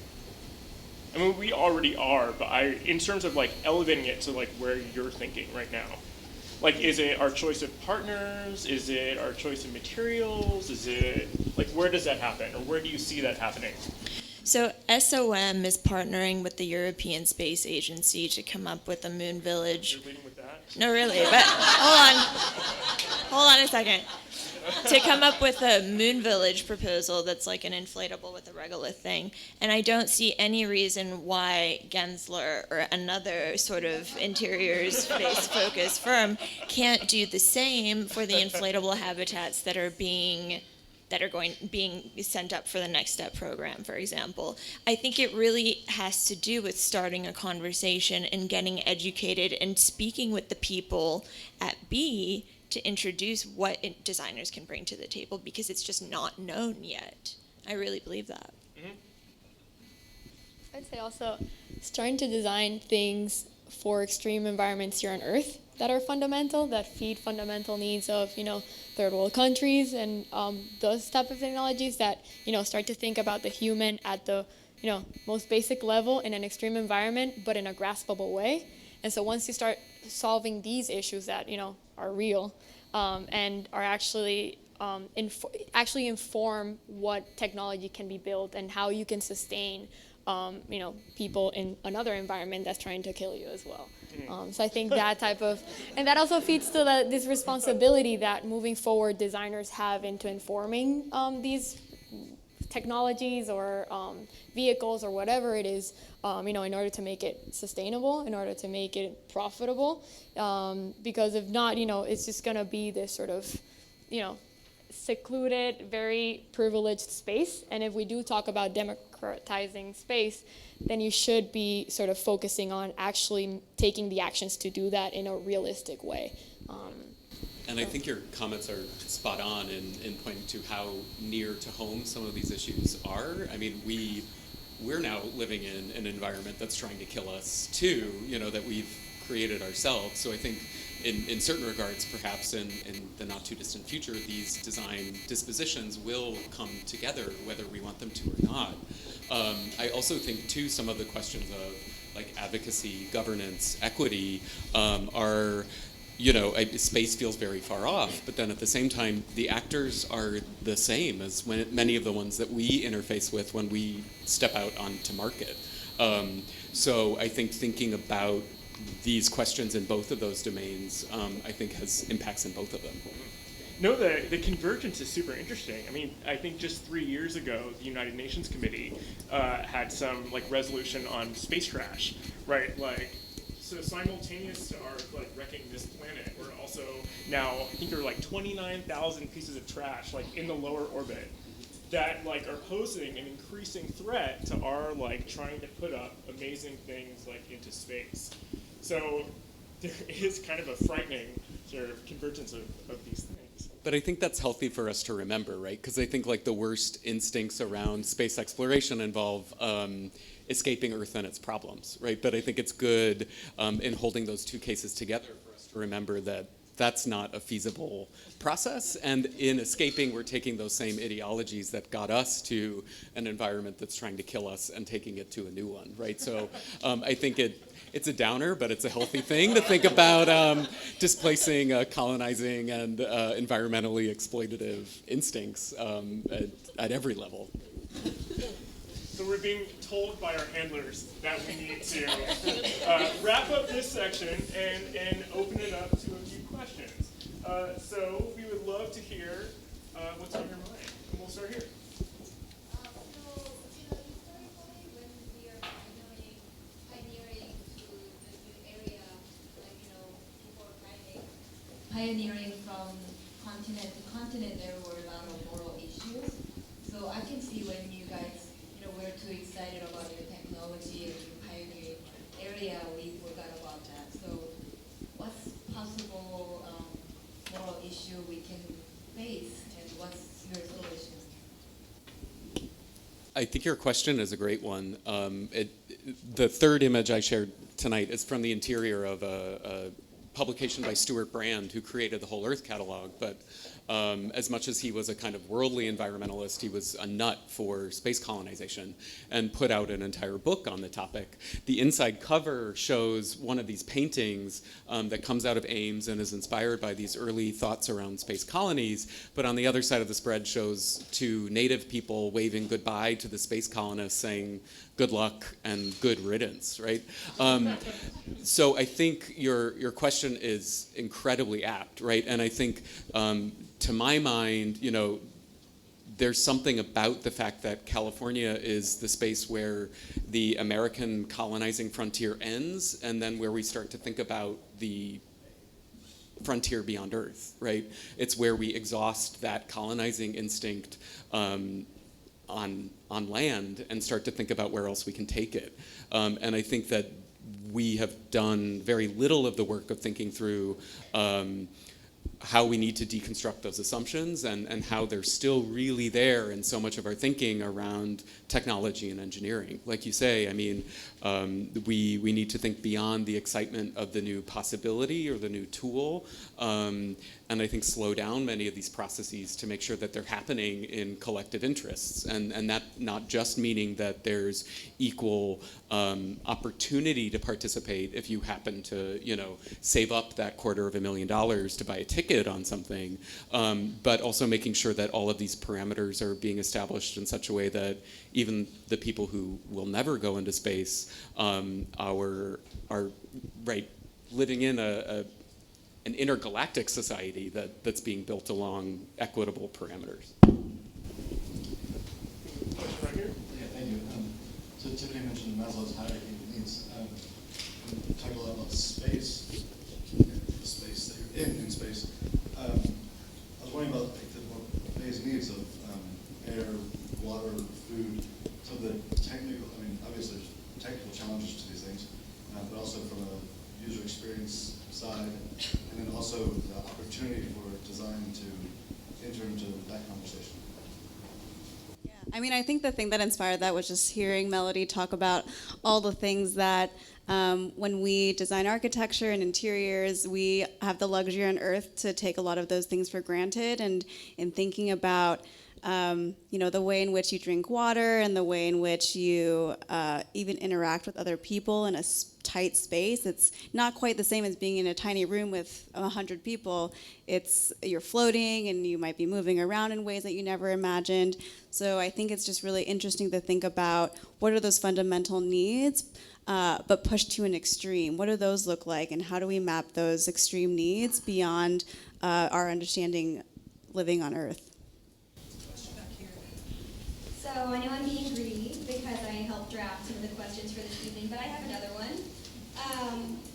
I mean, we already are, but in terms of elevating it to where you're thinking right now. Like, is it our choice of partners? Is it our choice of materials? Is it, like, where does that happen? Or where do you see that happening? So SOM is partnering with the European Space Agency to come up with a moon village. You're leading with that? No, really, but hold on a second. To come up with a moon village proposal that's like an inflatable with a regolith thing. And I don't see any reason why Gensler or another sort of interior space focused firm can't do the same for the inflatable habitats that are being sent up for the Next Step program, for example. I think it really has to do with starting a conversation and getting educated and speaking with the people at B to introduce what designers can bring to the table, because it's just not known yet. I really believe that. Mm-hmm. I'd say also starting to design things for extreme environments here on Earth that are fundamental, that feed fundamental needs of, third world countries and those type of technologies that, start to think about the human at the, most basic level in an extreme environment, but in a graspable way. And so once you start solving these issues that, are real and are actually inform what technology can be built and how you can sustain people in another environment that's trying to kill you as well. So I think that type of, and that also feeds to this responsibility that moving forward designers have into informing these technologies or vehicles or whatever it is, in order to make it sustainable, in order to make it profitable, because if not, it's just going to be this sort of, secluded, very privileged space. And if we do talk about democratizing space, then you should be sort of focusing on actually taking the actions to do that in a realistic way. And I think your comments are spot on in pointing to how near to home some of these issues are. I mean, we're now living in an environment that's trying to kill us too, that we've created ourselves. So I think in certain regards, perhaps in the not too distant future, these design dispositions will come together, whether we want them to or not. I also think too, some of the questions of like advocacy, governance, equity are, space feels very far off, but then at the same time, the actors are the same as many of the ones that we interface with when we step out onto market. So I think thinking about these questions in both of those domains, I think has impacts in both of them. No, the convergence is super interesting. I mean, I think just 3 years ago, the United Nations Committee had some resolution on space trash, right? So simultaneous to our wrecking this planet, we're also now, I think there are 29,000 pieces of trash in the lower orbit that are posing an increasing threat to our trying to put up amazing things into space. So there is kind of a frightening sort of convergence of these things. But I think that's healthy for us to remember, right? Because I think the worst instincts around space exploration involve escaping Earth and its problems, right? But I think it's good in holding those two cases together for us to remember that that's not a feasible process. And in escaping, we're taking those same ideologies that got us to an environment that's trying to kill us and taking it to a new one, right? So I think it's a downer, but it's a healthy thing to think about displacing colonizing and environmentally exploitative instincts at every level. So we're being told by our handlers that we need to wrap up this section and open it up to a few questions. So we would love to hear what's on your mind. And we'll start here. Pioneering from continent to continent, there were a lot of moral issues. So I can see when you guys, were too excited about your technology and your pioneering area, we forgot about that. So what's possible moral issue we can face, and what's your solution? I think your question is a great one. The third image I shared tonight is from the interior of a publication by Stuart Brand, who created the Whole Earth catalog, but as much as he was a kind of worldly environmentalist, he was a nut for space colonization and put out an entire book on the topic. The inside cover shows one of these paintings that comes out of Ames and is inspired by these early thoughts around space colonies, but on the other side of the spread shows two native people waving goodbye to the space colonists, saying good luck and good riddance, right? So I think your question is incredibly apt, right? And I think, to my mind, there's something about the fact that California is the space where the American colonizing frontier ends, and then where we start to think about the frontier beyond Earth, right? It's where we exhaust that colonizing instinct on land and start to think about where else we can take it. And I think that we have done very little of the work of thinking through how we need to deconstruct those assumptions and how they're still really there in so much of our thinking around technology and engineering. Like you say, I mean, we need to think beyond the excitement of the new possibility or the new tool, and I think slow down many of these processes to make sure that they're happening in collective interests, and that not just meaning that there's equal opportunity to participate if you happen to, save up that $250,000 to buy a ticket on something, but also making sure that all of these parameters are being established in such a way that even the people who will never go into space are right living in an intergalactic society that's being built along equitable parameters. Right here. Yeah, thank you. So Tiffany mentioned Maslow's hierarchy of needs. We talk a lot about space, the space that you're in space. I was wondering about the more basic needs of air, water, food, some of the technical, obviously there's technical challenges to these things, but also from a user experience side, and then also the opportunity for design to enter into that conversation. Yeah, I think the thing that inspired that was just hearing Melody talk about all the things that when we design architecture and interiors, we have the luxury on Earth to take a lot of those things for granted, and in thinking about the way in which you drink water and the way in which you even interact with other people in a tight space. It's not quite the same as being in a tiny room with 100 people. You're floating and you might be moving around in ways that you never imagined. So I think it's just really interesting to think about what are those fundamental needs, but pushed to an extreme. What do those look like, and how do we map those extreme needs beyond our understanding living on Earth? So I know I'm being greedy because I helped draft some of the questions for this evening, but I have another one.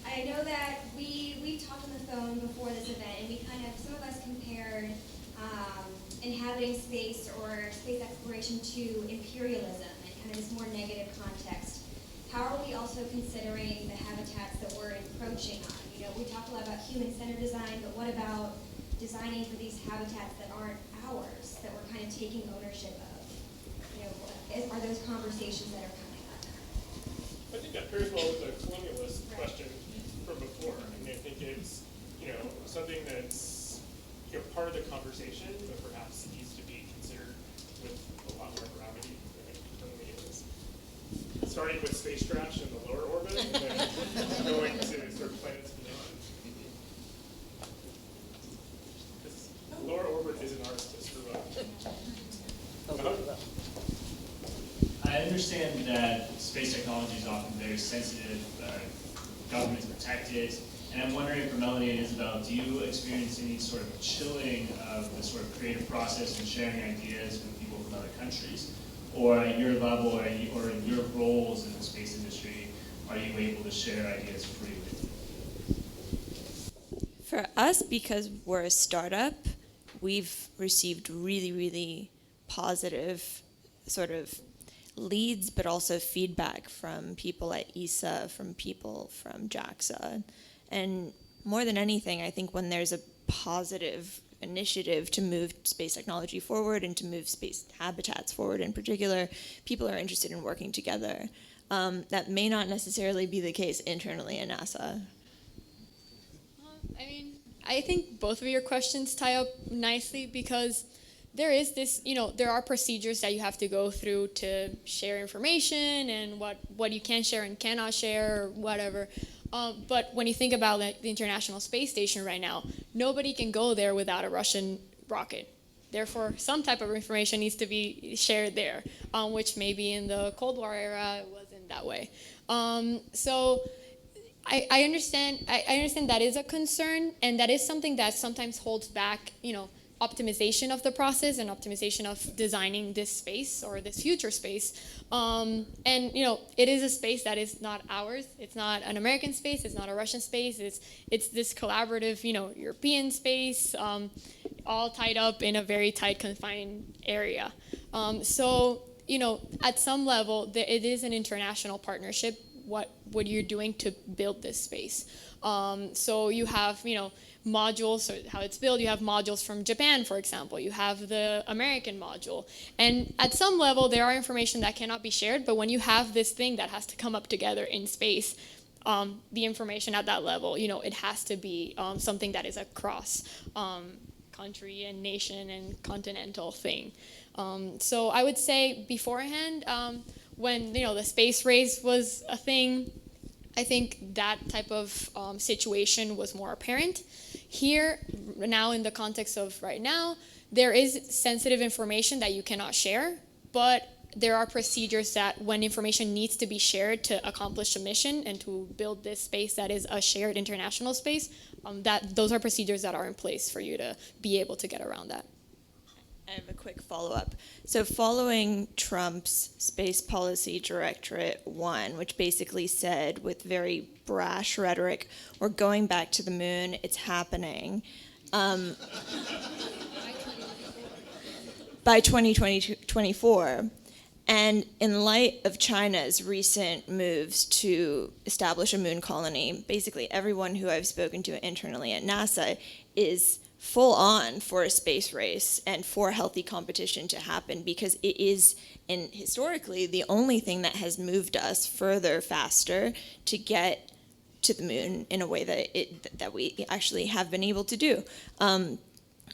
I know that we talked on the phone before this event, and some of us compared inhabiting space or space exploration to imperialism and kind of this more negative context. How are we also considering the habitats that we're encroaching on? We talk a lot about human-centered design, but what about designing for these habitats that aren't ours, that we're kind of taking ownership of? Are those conversations that are coming up? I think that pairs well with the colonialist question from before. I think it's something that's part of the conversation, but perhaps needs to be considered with a lot more gravity than it currently is. Starting with space trash in the lower orbit, and then going to sort of planets beyond. Because lower orbit isn't ours to screw up. I understand that space technology is often very sensitive, governments protect it, and I'm wondering for Melanie and Isabel, do you experience any sort of chilling of the sort of creative process and sharing ideas with people from other countries? Or at your level, or in your roles in the space industry, are you able to share ideas freely? For us, because we're a startup, we've received really, really positive sort of leads, but also feedback from people at IISA, from people from JAXA. And more than anything, I think when there's a positive initiative to move space technology forward and to move space habitats forward in particular, people are interested in working together. That may not necessarily be the case internally in NASA. I mean, I think both of your questions tie up nicely because there is this, there are procedures that you have to go through to share information and what you can share and cannot share or whatever. But when you think about the International Space Station right now, nobody can go there without a Russian rocket. Therefore, some type of information needs to be shared there, which maybe in the Cold War era it wasn't that way. So I understand. I understand that is a concern, and that is something that sometimes holds back, optimization of the process and optimization of designing this space or this future space. And it is a space that is not ours. It's not an American space. It's not a Russian space. It's this collaborative, European space, all tied up in a very tight, confined area. So at some level, it is an international partnership. What you're doing to build this space. So you have, modules, so how it's built. You have modules from Japan, for example. You have the American module. And at some level, there are information that cannot be shared, but when you have this thing that has to come up together in space, the information at that level, it has to be something that is a cross country and nation and continental thing. So I would say beforehand, when the space race was a thing, I think that type of situation was more apparent. Here, now in the context of right now, there is sensitive information that you cannot share, but there are procedures that when information needs to be shared to accomplish a mission and to build this space that is a shared international space, that those are procedures that are in place for you to be able to get around that. I have a quick follow-up. So following Trump's Space Policy Directorate 1, which basically said with very brash rhetoric, we're going back to the moon, it's happening, by 2024. And in light of China's recent moves to establish a moon colony, basically everyone who I've spoken to internally at NASA is full on for a space race and for healthy competition to happen, because it is, and historically, the only thing that has moved us further, faster to get to the moon in a way that we actually have been able to do.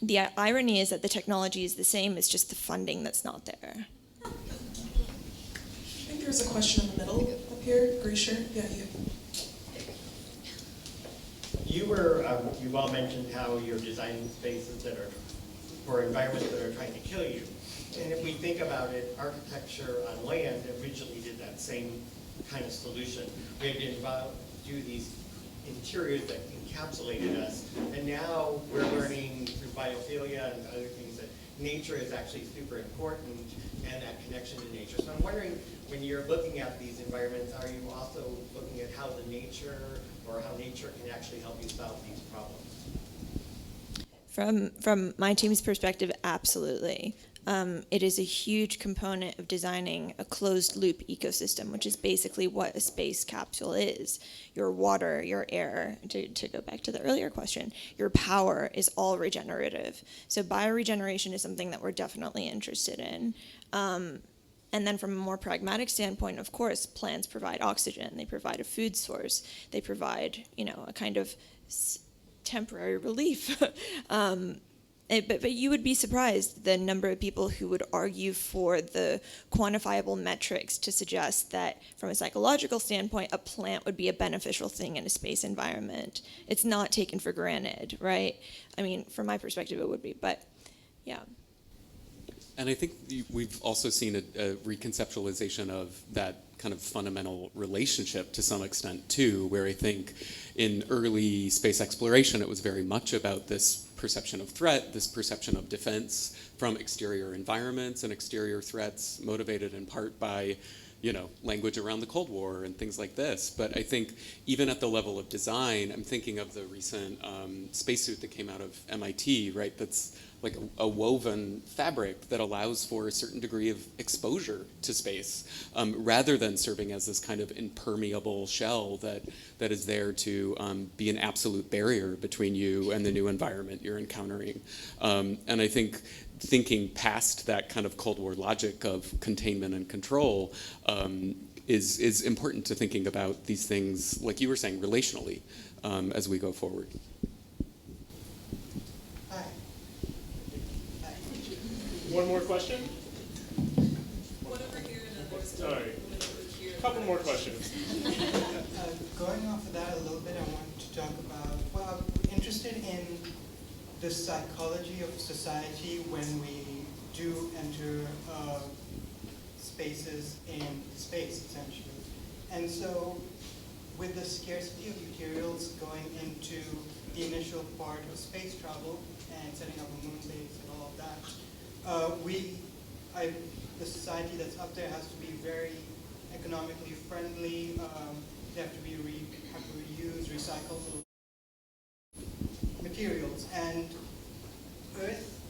The irony is that the technology is the same, it's just the funding that's not there. I think there's a question in the middle up here. Are you sure? Yeah, you. You all mentioned how you're designing spaces that are for environments that are trying to kill you. And if we think about it, architecture on land originally did that same kind of solution. We had to do these interiors that encapsulated us, and now we're learning through biophilia and other things that nature is actually super important and that connection to nature. So I'm wondering, when you're looking at these environments, are you also looking at how nature can actually help you solve these problems? From my team's perspective, absolutely. It is a huge component of designing a closed loop ecosystem, which is basically what a space capsule is. Your water, your air, to go back to the earlier question, your power is all regenerative. So bioregeneration is something that we're definitely interested in. And then from a more pragmatic standpoint, of course, plants provide oxygen, they provide a food source, they provide, a kind of temporary relief. But you would be surprised the number of people who would argue for the quantifiable metrics to suggest that from a psychological standpoint, a plant would be a beneficial thing in a space environment. It's not taken for granted, right? I mean, from my perspective, it would be, but yeah. And I think we've also seen a reconceptualization of that kind of fundamental relationship to some extent too, where I think in early space exploration, it was very much about this perception of threat, this perception of defense from exterior environments and exterior threats, motivated in part by, language around the Cold War and things like this. But I think even at the level of design, I'm thinking of the recent spacesuit that came out of MIT, right? That's like a woven fabric that allows for a certain degree of exposure to space, rather than serving as this kind of impermeable shell that is there to be an absolute barrier between you and the new environment you're encountering. And I think thinking past that kind of Cold War logic of containment and control is important to thinking about these things, like you were saying, relationally, as we go forward. One more question? All right. A couple more questions. Going off of that a little bit, I want to talk about, well, I'm interested in the psychology of society when we do enter spaces in space, essentially. And so, with the scarcity of materials going into the initial part of space travel and setting up a moon base and all of that, the society that's up there has to be very economically friendly. They have to be reused, recycled materials, and Earth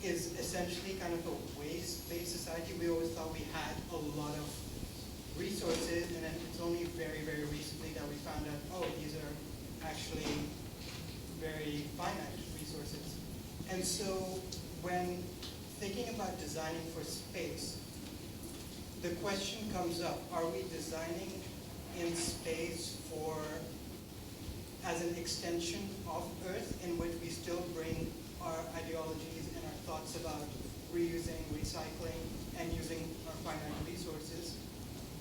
is essentially kind of a waste-based society. We always thought we had a lot of resources, and then it's only very, very recently that we found out, oh, these are actually very finite resources. And so when thinking about designing for space, the question comes up, are we designing in space as an extension of Earth, in which we still bring our ideologies and our thoughts about reusing, recycling, and using our finite resources?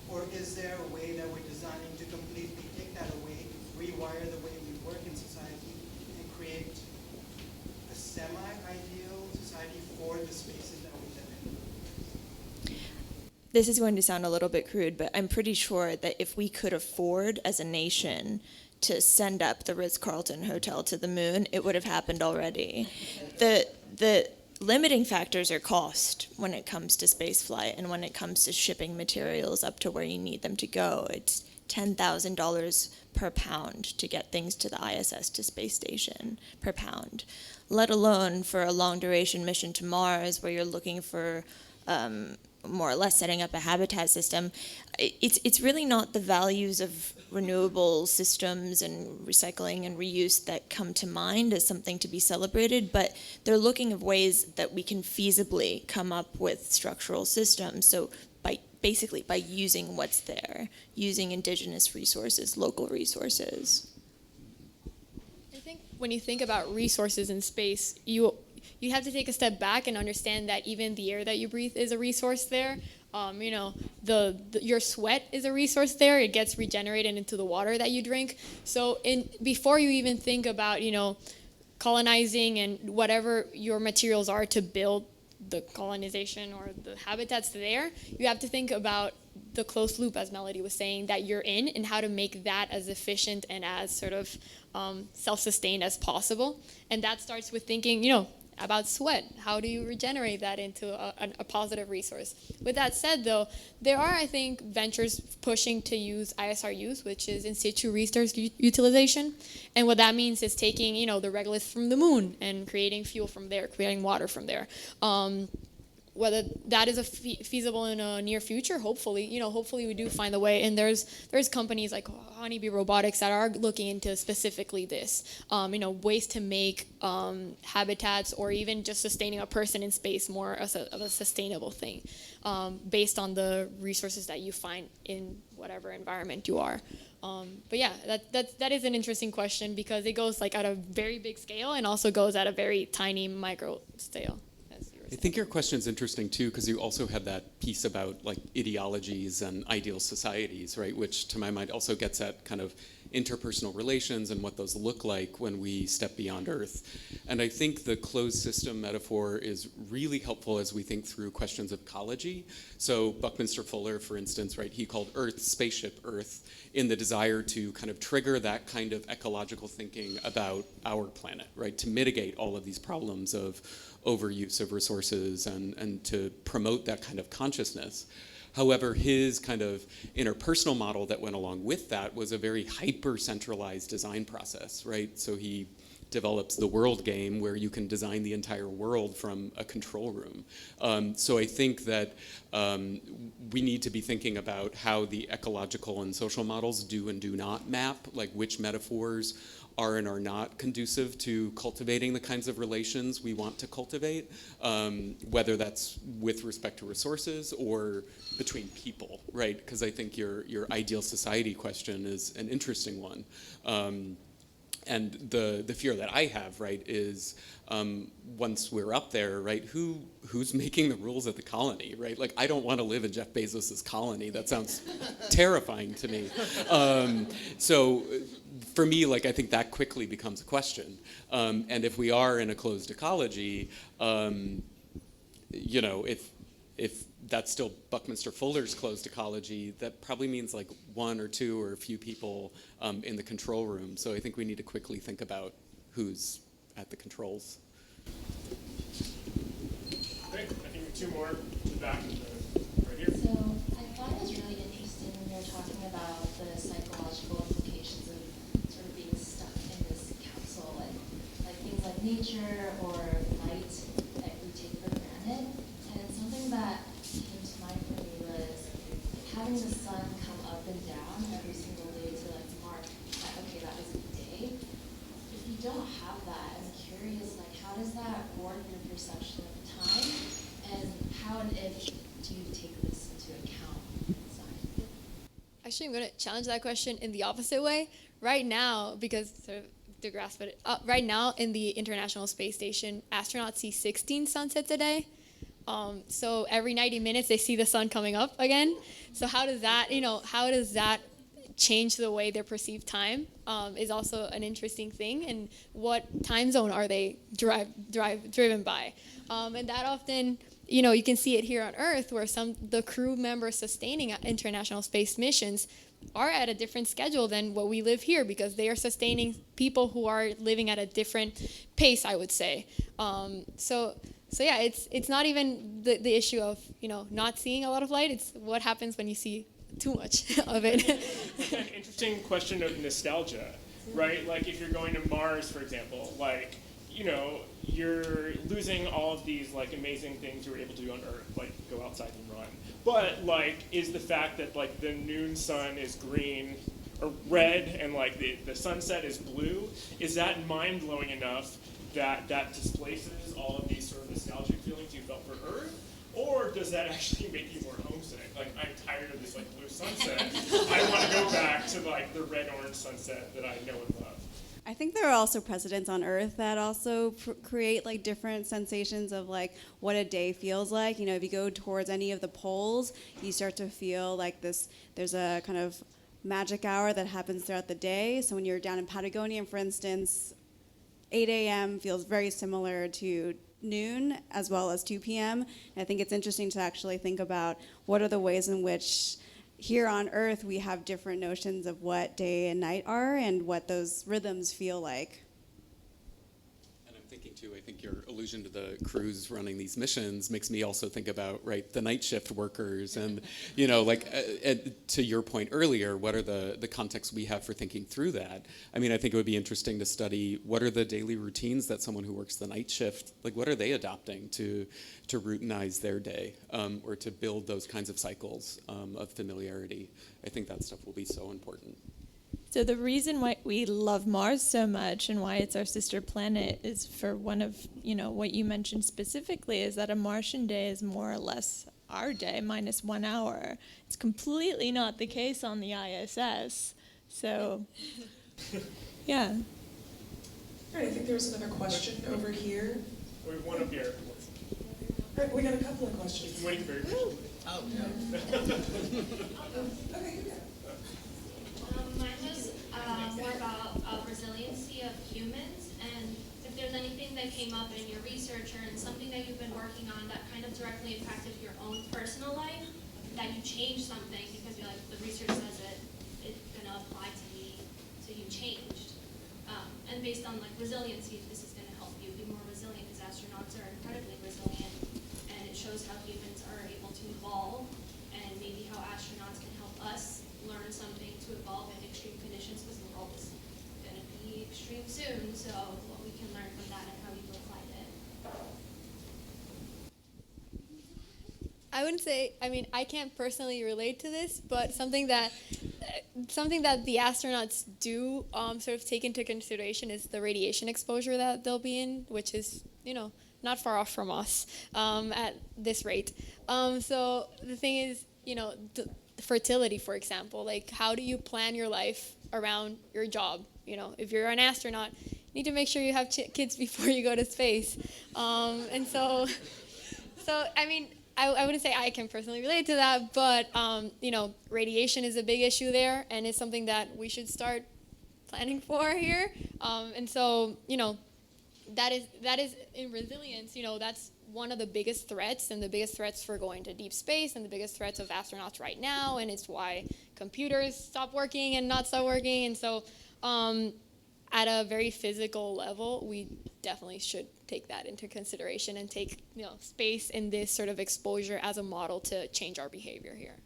Or is there a way that we're designing to completely take that away, rewire the way we work in society, and create a semi-ideal society for the spaces that we live in? This is going to sound a little bit crude, but I'm pretty sure that if we could afford as a nation to send up the Ritz-Carlton Hotel to the moon, it would have happened already. The limiting factors are cost when it comes to spaceflight and when it comes to shipping materials up to where you need them to go. It's $10,000 per pound to get things to the ISS to space station per pound, let alone for a long duration mission to Mars where you're looking for more or less setting up a habitat system. It's really not the values of renewable systems and recycling and reuse that come to mind as something to be celebrated, but they're looking at ways that we can feasibly come up with structural systems. So basically by using what's there, using indigenous resources, local resources. I think when you think about resources in space, you have to take a step back and understand that even the air that you breathe is a resource there. Your sweat is a resource there. It gets regenerated into the water that you drink. So before you even think about, colonizing and whatever your materials are to build the colonization or the habitats there, you have to think about the closed loop, as Melody was saying, that you're in, and how to make that as efficient and as sort of self-sustained as possible. And that starts with thinking, about sweat. How do you regenerate that into a positive resource? With that said, though, there are, I think, ventures pushing to use ISRUs, which is in situ resource utilization. And what that means is taking, the regolith from the moon and creating fuel from there, creating water from there. Whether that is feasible in a near future, hopefully, hopefully we do find a way. And there's companies like Honeybee Robotics that are looking into specifically this, ways to make habitats or even just sustaining a person in space more of a sustainable thing, based on the resources that you find in whatever environment you are. But yeah, that is an interesting question because it goes like at a very big scale and also goes at a very tiny micro scale. I think your question is interesting too, because you also had that piece about like ideologies and ideal societies, right? Which to my mind also gets at kind of interpersonal relations and what those look like when we step beyond Earth. And I think the closed system metaphor is really helpful as we think through questions of ecology. So Buckminster Fuller, for instance, right, he called Earth spaceship Earth in the desire to kind of trigger that kind of ecological thinking about our planet, right? To mitigate all of these problems of overuse of resources and to promote that kind of consciousness. However, his kind of interpersonal model that went along with that was a very hyper-centralized design process, right? So he develops the world game where you can design the entire world from a control room. So I think that we need to be thinking about how the ecological and social models do and do not map, like which metaphors are and are not conducive to cultivating the kinds of relations we want to cultivate, whether that's with respect to resources or between people, right? Because I think your ideal society question is an interesting one. And the fear that I have, right, is once we're up there, right, who's making the rules at the colony, right? Like, I don't want to live in Jeff Bezos's colony. That sounds terrifying to me. So for me, like, I think that quickly becomes a question. And if we are in a closed ecology, you know, if that's still Buckminster Fuller's closed ecology, that probably means like one or two or a few people in the control room. So I think we need to quickly think about who's at the controls. Great. I think two more to the back, right here. So I thought it was really interesting when you were talking about the psychological implications of sort of being stuck in this capsule, and like things like nature or light that we take for granted. And something that came to mind for me was having the sun come up and down every single day to like mark that, okay, that was a day. If you don't have that, I'm curious, like how does that warp your perception of time? And how and if do you take this into account? Actually, I'm going to challenge that question in the opposite way. Right now, because sort of to grasp it, right now in the International Space Station, astronauts see 16 sunsets a day. So every 90 minutes they see the sun coming up again. So how does that change the way they perceive time is also an interesting thing. And what time zone are they driven by? And that often, you can see it here on Earth where the crew members sustaining international space missions are at a different schedule than what we live here because they are sustaining people who are living at a different pace, I would say. So yeah, it's not even the issue of not seeing a lot of light. It's what happens when you see too much of it. An interesting question of nostalgia, right? Like if you're going to Mars, for example, like you're losing all of these like amazing things you were able to do on Earth, like go outside and run. But like, is the fact that like the noon sun is green or red and like the sunset is blue, is that mind blowing enough that displaces all of these sort of nostalgic feelings you felt for Earth? Or does that actually make you more homesick? Like, I'm tired of this like blue sunset. I want to go back to like the red-orange sunset that I know and love. I think there are also precedents on Earth that also create like different sensations of like what a day feels like. If you go towards any of the poles, you start to feel like there's a kind of magic hour that happens throughout the day. So when you're down in Patagonia, for instance, 8 a.m. feels very similar to noon as well as 2 p.m. And I think it's interesting to actually think about what are the ways in which here on Earth we have different notions of what day and night are and what those rhythms feel like. And I'm thinking too, I think your allusion to the crews running these missions makes me also think about, right, the night shift workers and, to your point earlier, what are the contexts we have for thinking through that? I mean, I think it would be interesting to study what are the daily routines that someone who works the night shift, like what are they adopting to routinize their day or to build those kinds of cycles of familiarity. I think that stuff will be so important. So the reason why we love Mars so much and why it's our sister planet is for one of, what you mentioned specifically is that a Martian day is more or less our day minus 1 hour. It's completely not the case on the ISS. So, yeah. All right, I think there was another question over here. We have one up here. All right, we got a couple of questions. I'm waiting very patiently. Oh, no. Okay, you go. Mine was more about resiliency of humans, and if there's anything that came up in your research or in something that you've been working on that kind of directly impacted your own personal life, that you changed something because you're like, the research says it's going to apply to me, so you changed. And based on like resiliency, this is going to help you be more resilient because astronauts are incredibly resilient, and it shows how humans are able to evolve, and maybe how astronauts can help us learn something to evolve in extreme conditions because the world is going to be extreme soon. So what we can learn from that and how we can apply it. I wouldn't say, I can't personally relate to this, but something that the astronauts do sort of take into consideration is the radiation exposure that they'll be in, which is, not far off from us at this rate. So the thing is, fertility, for example, like how do you plan your life around your job. You know, if you're an astronaut, you need to make sure you have kids before you go to space. And so I mean, I wouldn't say I can personally relate to that, but you know, radiation is a big issue there, and it's something that we should start planning for here. And so, you know, that is in resilience. You know, that's one of the biggest threats, and the biggest threats for going to deep space, and the biggest threats of astronauts right now. And it's why computers stop working and not stop working. And so, at a very physical level, we definitely should take that into consideration and take, you know, space and this sort of exposure as a model to change our behavior here.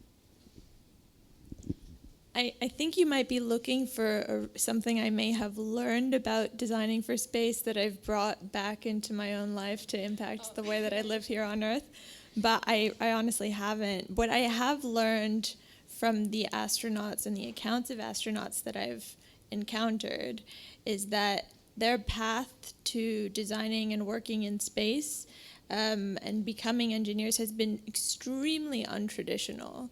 I think you might be looking for something I may have learned about designing for space that I've brought back into my own life to impact the way that I live here on Earth. But I honestly haven't. What I have learned from the astronauts and the accounts of astronauts that I've encountered is that their path to designing and working in space and becoming engineers has been extremely untraditional.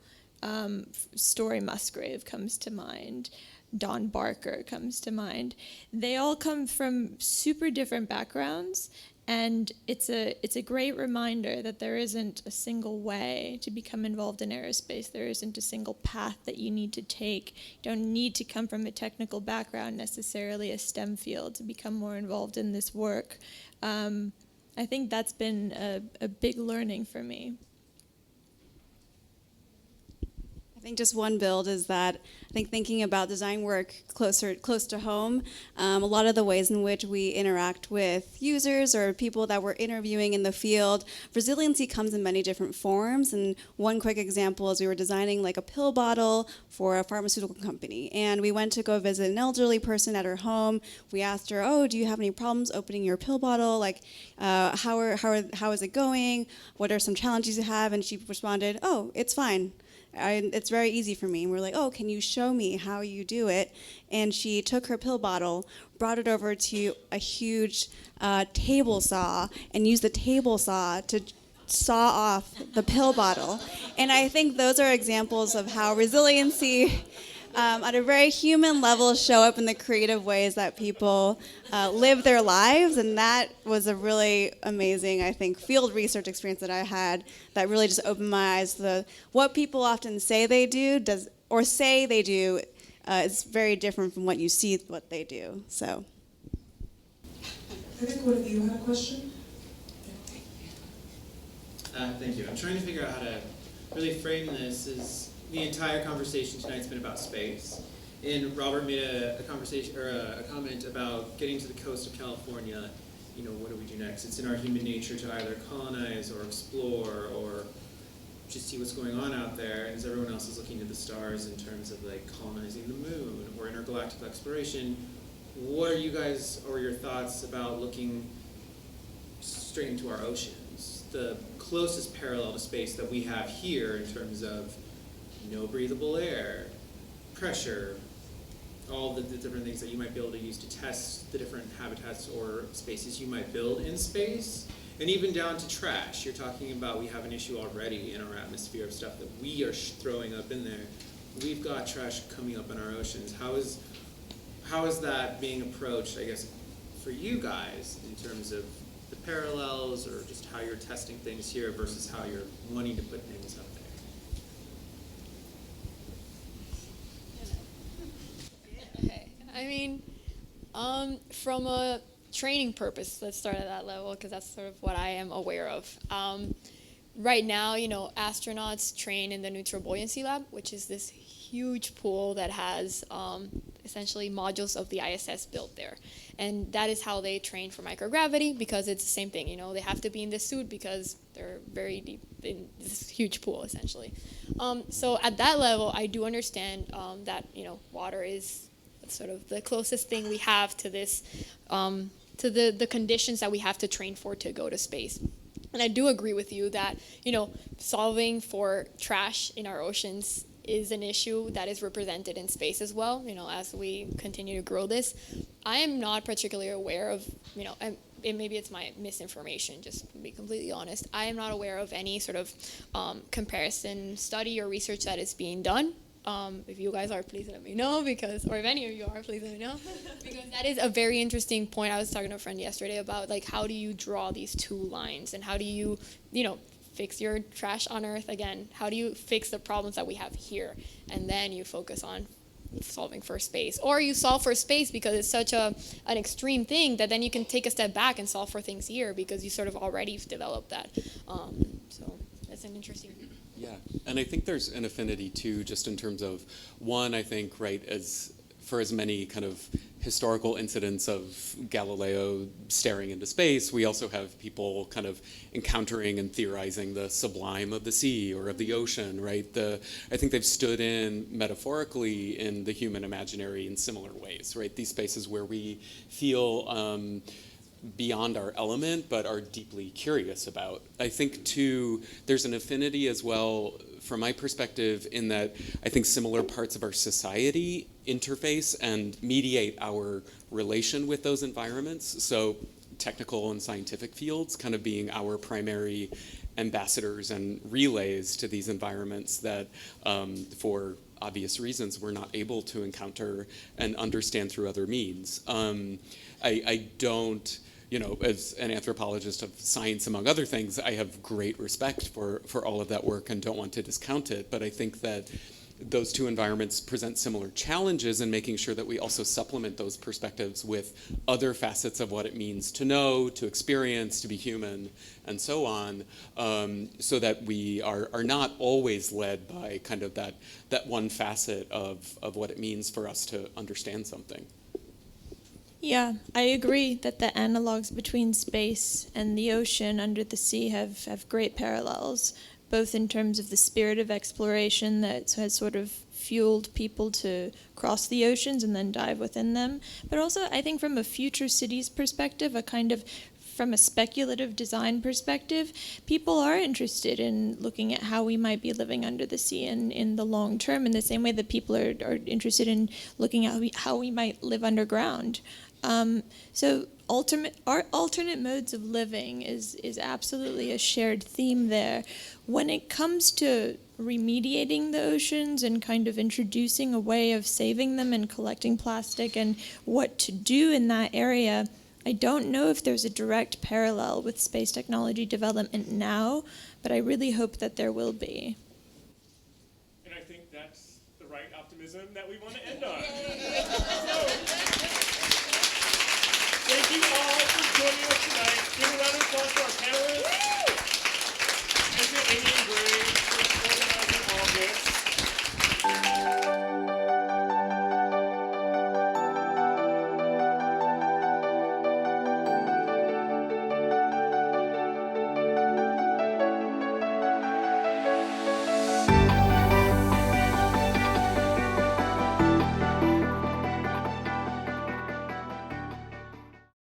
Story Musgrave comes to mind. Don Barker comes to mind. They all come from super different backgrounds, and it's a great reminder that there isn't a single way to become involved in aerospace. There isn't a single path that you need to take. You don't need to come from a technical background, necessarily a STEM field, to become more involved in this work. I think that's been a big learning for me. I think just one build is that I think thinking about design work close to home, a lot of the ways in which we interact with users or people that we're interviewing in the field, resiliency comes in many different forms. And one quick example is we were designing like a pill bottle for a pharmaceutical company, and we went to go visit an elderly person at her home. We asked her, "Oh, do you have any problems opening your pill bottle? Like, how is it going? What are some challenges you have?" And she responded, "Oh, it's fine. It's very easy for me." And we're like, "Oh, can you show me how you do it?" And she took her pill bottle, brought it over to a huge table saw, and used the table saw to saw off the pill bottle. And I think those are examples of how resiliency at a very human level show up in the creative ways that people live their lives. And that was a really amazing, I think, field research experience that I had that really just opened my eyes to what people often say they do is very different from what you see what they do. So I think one of you had a question. Thank you. I'm trying to figure out how to really frame this. Is the entire conversation tonight's been about space, and Robert made a conversation or a comment about getting to the coast of California. You know, what do we do next? It's in our human nature to either colonize or explore or just see what's going on out there. And as everyone else is looking to the stars in terms of like colonizing the moon or intergalactic exploration, what are you guys or your thoughts about looking straight into our oceans? The closest parallel to space that we have here in terms of no breathable air, pressure, all the different things that you might be able to use to test the different habitats or spaces you might build in space, and even down to trash. You're talking about we have an issue already in our atmosphere of stuff that we are throwing up in there. We've got trash coming up in our oceans. How is that being approached, I guess, for you guys in terms of the parallels or just how you're testing things here versus how you're wanting to put things up there? Okay. I mean, from a training purpose, let's start at that level because that's sort of what I am aware of. Right now, you know, astronauts train in the Neutral Buoyancy Lab, which is this huge pool that has essentially modules of the ISS built there. And that is how they train for microgravity, because it's the same thing, you know, they have to be in this suit because they're very deep in this huge pool, essentially. So at that level, I do understand that, you know, water is sort of the closest thing we have to this, to the conditions that we have to train for to go to space. And I do agree with you that, you know, solving for trash in our oceans is an issue that is represented in space as well, you know, as we continue to grow this. I am not particularly aware of, you know, and maybe it's my misinformation, just to be completely honest. I am not aware of any sort of comparison study or research that is being done If you guys are, please let me know, because, or if any of you are, please let me know, because that is a very interesting point. I was talking to a friend yesterday about, like, how do you draw these two lines, and how do you, fix your trash on Earth again? How do you fix the problems that we have here? And then you focus on solving for space, or you solve for space because it's such an extreme thing that then you can take a step back and solve for things here because you sort of already developed that. So that's an interesting. Yeah, and I think there's an affinity too, just in terms of one, I think, right, for as many kind of historical incidents of Galileo staring into space, we also have people kind of encountering and theorizing the sublime of the sea or of the ocean, right? I think they've stood in metaphorically in the human imaginary in similar ways, right? These spaces where we feel beyond our element, but are deeply curious about. I think, too, there's an affinity as well, from my perspective, in that I think similar parts of our society interface and mediate our relation with those environments. So technical and scientific fields kind of being our primary ambassadors and relays to these environments that, for obvious reasons, we're not able to encounter and understand through other means. I don't, as an anthropologist of science, among other things, I have great respect for all of that work and don't want to discount it. But I think that those two environments present similar challenges in making sure that we also supplement those perspectives with other facets of what it means to know, to experience, to be human, and so on, so that we are not always led by kind of that one facet of what it means for us to understand something. Yeah, I agree that the analogs between space and the ocean under the sea have great parallels, both in terms of the spirit of exploration that has sort of fueled people to cross the oceans and then dive within them, but also I think from a future cities perspective, from a speculative design perspective, people are interested in looking at how we might be living under the sea in the long term, in the same way that people are interested in looking at how we might live underground. So alternate modes of living is absolutely a shared theme there. When it comes to remediating the oceans and kind of introducing a way of saving them and collecting plastic and what to do in that area, I don't know if there's a direct parallel with space technology development now, but I really hope that there will be. And I think that's the right optimism that we want to end on.